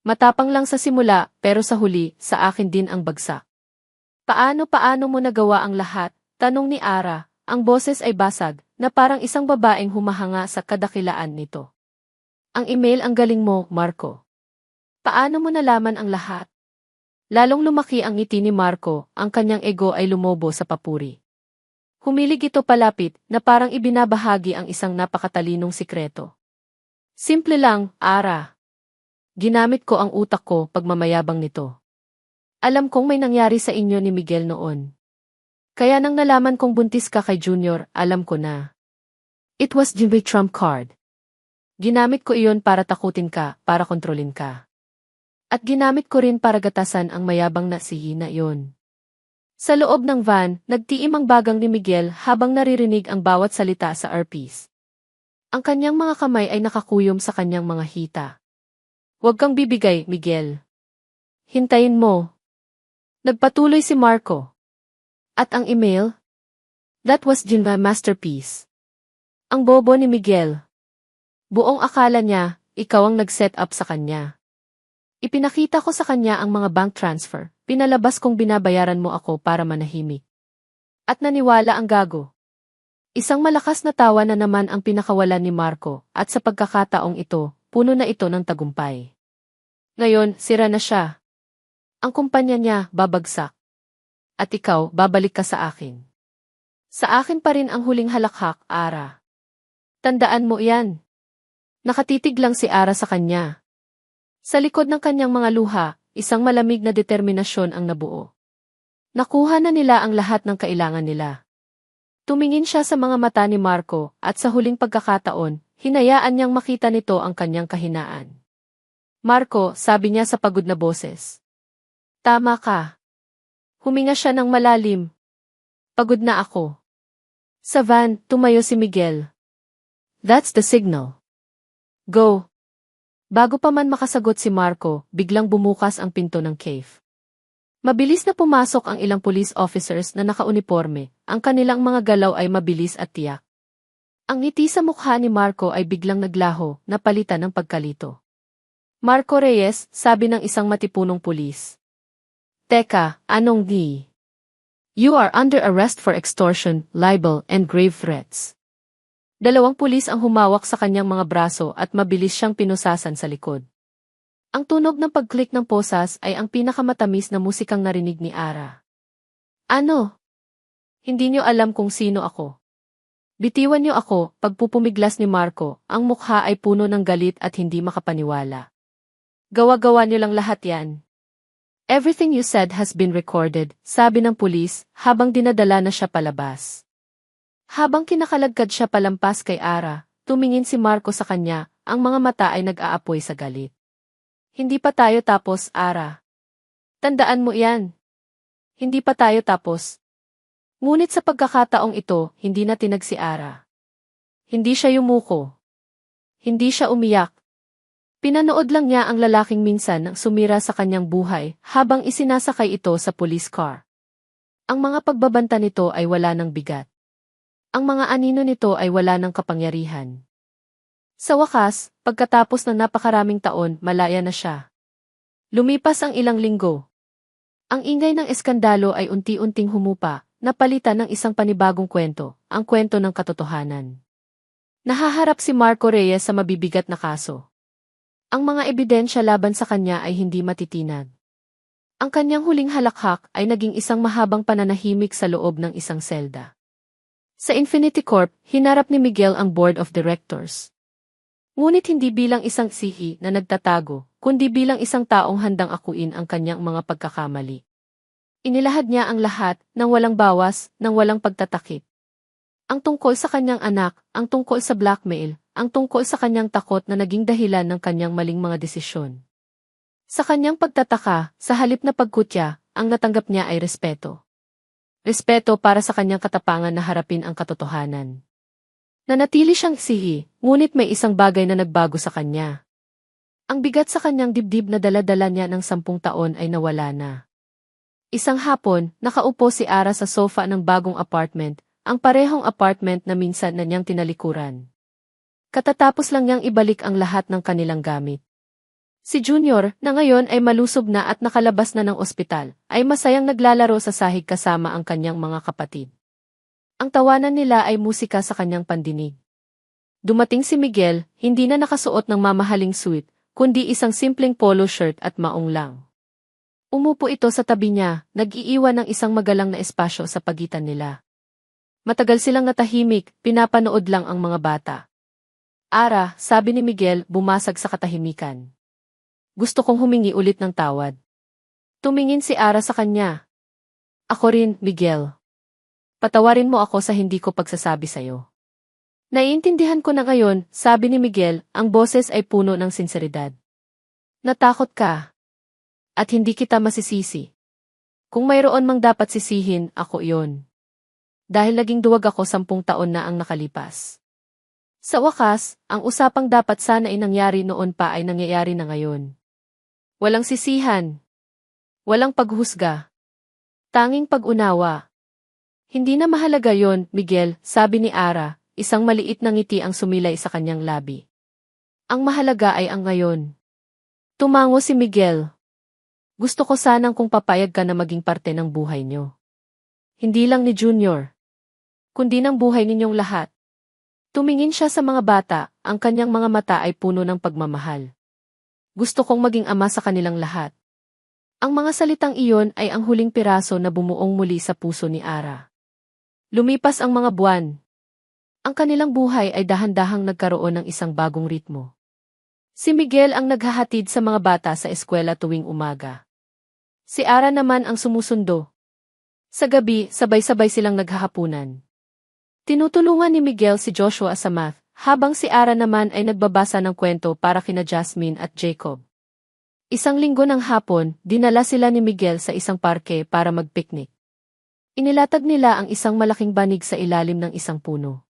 Matapang lang sa simula, pero sa huli, sa akin din ang bagsak. Paano mo nagawa ang lahat? Tanong ni Ara. Ang boses ay basag, na parang isang babaeng humahanga sa kadakilaan nito. Ang email ang galing mo, Marco. Paano mo nalaman ang lahat? Lalong lumaki ang ngiti ni Marco, ang kanyang ego ay lumobo sa papuri. Humilig ito palapit na parang ibinabahagi ang isang napakatalinong sikreto. Simple lang, Ara. Ginamit ko ang utak ko pagmamayabang nito. Alam kong may nangyari sa inyo ni Miguel noon. Kaya nang nalaman kong buntis ka kay Junior, alam ko na. It was Jimmy Trump card. Ginamit ko iyon para takutin ka, para kontrolin ka. At ginamit ko rin para gatasan ang mayabang na si Hina iyon. Sa loob ng van, nagtiim ang bagang ni Miguel habang naririnig ang bawat salita sa earpiece. Ang kanyang mga kamay ay nakakuyom sa kanyang mga hita. Huwag kang bibigay, Miguel. Hintayin mo. Nagpatuloy si Marco. At ang email? That was Jin's masterpiece. Ang bobo ni Miguel. Buong akala niya, ikaw ang nag-set up sa kanya. Ipinakita ko sa kanya ang mga bank transfer, pinalabas kong binabayaran mo ako para manahimik. At naniwala ang gago. Isang malakas na tawa na naman ang pinakawalan ni Marco, at sa pagkakataong ito, puno na ito ng tagumpay. Ngayon, sira na siya. Ang kumpanya niya, babagsak. At ikaw, babalik ka sa akin. Sa akin pa rin ang huling halakhak, Ara. Tandaan mo iyan. Nakatitig lang si Ara sa kanya. Sa likod ng kanyang mga luha, isang malamig na determinasyon ang nabuo. Nakuha na nila ang lahat ng kailangan nila. Tumingin siya sa mga mata ni Marco at sa huling pagkakataon, hinayaan niyang makita nito ang kanyang kahinaan. Marco, sabi niya sa pagod na boses. Tama ka. Huminga siya ng malalim. Pagod na ako. Sa van, tumayo si Miguel. That's the signal. Go. Bago pa man makasagot si Marco, biglang bumukas ang pinto ng cave. Mabilis na pumasok ang ilang police officers na nakauniporme, ang kanilang mga galaw ay mabilis at tiyak. Ang ngiti sa mukha ni Marco ay biglang naglaho, napalitan ng pagkalito. Marco Reyes, sabi ng isang matipunong pulis. Teka, anong di? You are under arrest for extortion, libel, and grave threats. Dalawang pulis ang humawak sa kanyang mga braso at mabilis siyang pinusasan sa likod. Ang tunog ng pag-click ng posas ay ang pinakamatamis na musikang narinig ni Ara. Ano? Hindi niyo alam kung sino ako. Bitiwan niyo ako, pagpupumiglas ni Marco, ang mukha ay puno ng galit at hindi makapaniwala. Gawa-gawa niyo lang lahat yan. Everything you said has been recorded, sabi ng pulis, habang dinadala na siya palabas. Habang kinakalagkad siya palampas kay Ara, tumingin si Marco sa kanya, ang mga mata ay nag-aapoy sa galit. Hindi pa tayo tapos, Ara. Tandaan mo yan. Hindi pa tayo tapos. Ngunit sa pagkakataong ito, hindi na tinag si Ara. Hindi siya yumuko. Hindi siya umiyak. Pinanood lang niya ang lalaking minsan nang sumira sa kanyang buhay habang isinasakay ito sa police car. Ang mga pagbabanta nito ay wala ng bigat. Ang mga anino nito ay wala ng kapangyarihan. Sa wakas, pagkatapos ng napakaraming taon, malaya na siya. Lumipas ang ilang linggo. Ang ingay ng eskandalo ay unti-unting humupa, napalitan ng isang panibagong kwento, ang kwento ng katotohanan. Nahaharap si Marco Reyes sa mabibigat na kaso. Ang mga ebidensya laban sa kanya ay hindi matitinag. Ang kanyang huling halakhak ay naging isang mahabang pananahimik sa loob ng isang selda. Sa Infinity Corp, hinarap ni Miguel ang board of directors. Ngunit hindi bilang isang sihi na nagtatago, kundi bilang isang taong handang akuin ang kanyang mga pagkakamali. Inilahad niya ang lahat, nang walang bawas, nang walang pagtatakip. Ang tungkol sa kanyang anak, ang tungkol sa blackmail, ang tungkol sa kanyang takot na naging dahilan ng kanyang maling mga desisyon. Sa kanyang pagtataka, sa halip na pagkutya, ang natanggap niya ay respeto. Respeto para sa kanyang katapangan na harapin ang katotohanan. Nanatili siyang sihi, ngunit may isang bagay na nagbago sa kanya. Ang bigat sa kanyang dibdib na dala-dala niya ng 10 taon ay nawala na. Isang hapon, nakaupo si Ara sa sofa ng bagong apartment, ang parehong apartment na minsan na niyang tinalikuran. Katatapos lang niyang ibalik ang lahat ng kanilang gamit. Si Junior, na ngayon ay malusob na at nakalabas na ng ospital, ay masayang naglalaro sa sahig kasama ang kanyang mga kapatid. Ang tawanan nila ay musika sa kanyang pandinig. Dumating si Miguel, hindi na nakasuot ng mamahaling suit, kundi isang simpleng polo shirt at maong lang. Umupo ito sa tabi niya, nag-iiwan ng isang magalang na espasyo sa pagitan nila. Matagal silang natahimik, pinapanood lang ang mga bata. Ara, sabi ni Miguel, bumasag sa katahimikan. Gusto kong humingi ulit ng tawad. Tumingin si Ara sa kanya. Ako rin, Miguel. Patawarin mo ako sa hindi ko pagsasabi sa'yo. Naiintindihan ko na ngayon, sabi ni Miguel, ang boses ay puno ng sinseridad. Natakot ka. At hindi kita masisisi. Kung mayroon mang dapat sisihin, ako iyon. Dahil naging duwag ako 10 taon na ang nakalipas. Sa wakas, ang usapang dapat sana ay nangyari noon pa ay nangyayari na ngayon. Walang sisihan. Walang paghusga. Tanging pag-unawa. Hindi na mahalaga yon, Miguel, sabi ni Ara, isang maliit na ngiti ang sumilay sa kanyang labi. Ang mahalaga ay ang ngayon. Tumango si Miguel. Gusto ko sanang kung papayag ka na maging parte ng buhay niyo. Hindi lang ni Junior, kundi ng buhay ninyong lahat. Tumingin siya sa mga bata, ang kanyang mga mata ay puno ng pagmamahal. Gusto kong maging ama sa kanilang lahat. Ang mga salitang iyon ay ang huling piraso na bumuong muli sa puso ni Ara. Lumipas ang mga buwan. Ang kanilang buhay ay dahan-dahang nagkaroon ng isang bagong ritmo. Si Miguel ang naghahatid sa mga bata sa eskwela tuwing umaga. Si Ara naman ang sumusundo. Sa gabi, sabay-sabay silang naghahapunan. Tinutulungan ni Miguel si Joshua sa math, habang si Ara naman ay nagbabasa ng kwento para kina Jasmine at Jacob. Isang linggo ng hapon, dinala sila ni Miguel sa isang parke para magpiknik. Inilatag nila ang isang malaking banig sa ilalim ng isang puno.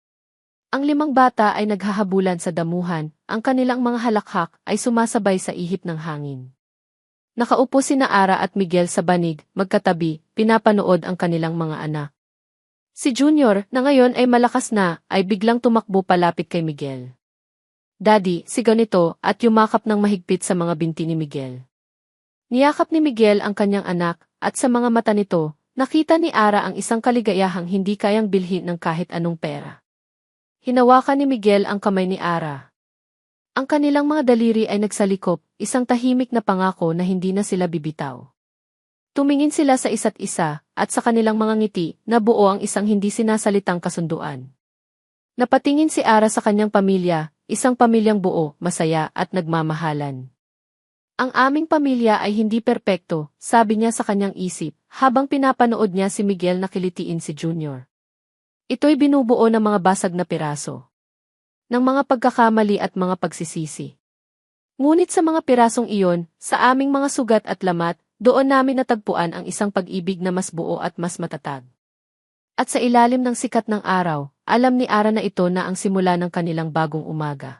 Ang 5 bata ay naghahabulan sa damuhan, ang kanilang mga halakhak ay sumasabay sa ihip ng hangin. Nakaupo sina Ara at Miguel sa banig, magkatabi, pinapanood ang kanilang mga anak. Si Junior, na ngayon ay malakas na, ay biglang tumakbo palapit kay Miguel. Daddy, sigaw nito at yumakap ng mahigpit sa mga binti ni Miguel. Niyakap ni Miguel ang kanyang anak, at sa mga mata nito, nakita ni Ara ang isang kaligayahang hindi kayang bilhin ng kahit anong pera. Hinawakan ni Miguel ang kamay ni Ara. Ang kanilang mga daliri ay nagsalikop, isang tahimik na pangako na hindi na sila bibitaw. Tumingin sila sa isa't isa, at sa kanilang mga ngiti, nabuo ang isang hindi sinasalitang kasunduan. Napatingin si Ara sa kanyang pamilya, isang pamilyang buo, masaya at nagmamahalan. Ang aming pamilya ay hindi perpekto, sabi niya sa kanyang isip, habang pinapanood niya si Miguel na kilitiin si Junior. Ito'y binubuo ng mga basag na piraso. Ng mga pagkakamali at mga pagsisisi. Ngunit sa mga pirasong iyon, sa aming mga sugat at lamat, doon namin natagpuan ang isang pag-ibig na mas buo at mas matatag. At sa ilalim ng sikat ng araw, alam ni Ara na ito na ang simula ng kanilang bagong umaga.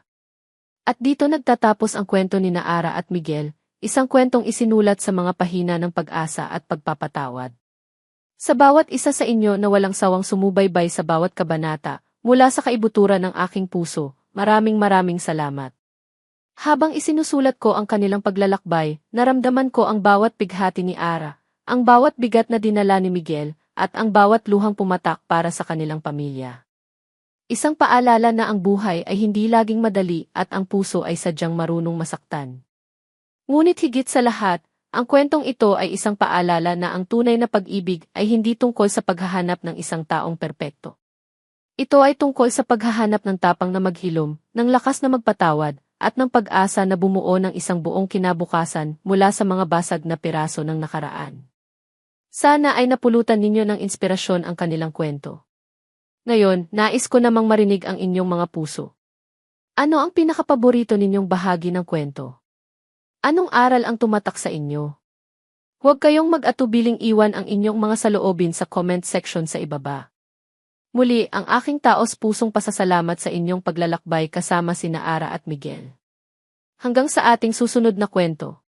At dito nagtatapos ang kwento ni Ara at Miguel, isang kwentong isinulat sa mga pahina ng pag-asa at pagpapatawad. Sa bawat isa sa inyo na walang sawang sumubaybay sa bawat kabanata, mula sa kaibuturan ng aking puso, maraming salamat. Habang isinusulat ko ang kanilang paglalakbay, naramdaman ko ang bawat bighati ni Ara, ang bawat bigat na dinala ni Miguel, at ang bawat luhang pumatak para sa kanilang pamilya. Isang paalala na ang buhay ay hindi laging madali at ang puso ay sadyang marunong masaktan. Ngunit higit sa lahat, ang kwentong ito ay isang paalala na ang tunay na pag-ibig ay hindi tungkol sa paghahanap ng isang taong perpekto. Ito ay tungkol sa paghahanap ng tapang na maghilom, ng lakas na magpatawad, at ng pag-asa na bumuo ng isang buong kinabukasan mula sa mga basag na piraso ng nakaraan. Sana ay napulutan ninyo ng inspirasyon ang kanilang kwento. Ngayon, nais ko namang marinig ang inyong mga puso. Ano ang pinakapaborito ninyong bahagi ng kwento? Anong aral ang tumatak sa inyo? Huwag kayong mag-atubiling iwan ang inyong mga saloobin sa comment section sa ibaba. Muli, ang aking taos-pusong pasasalamat sa inyong paglalakbay kasama sina Ara at Miguel. Hanggang sa ating susunod na kwento.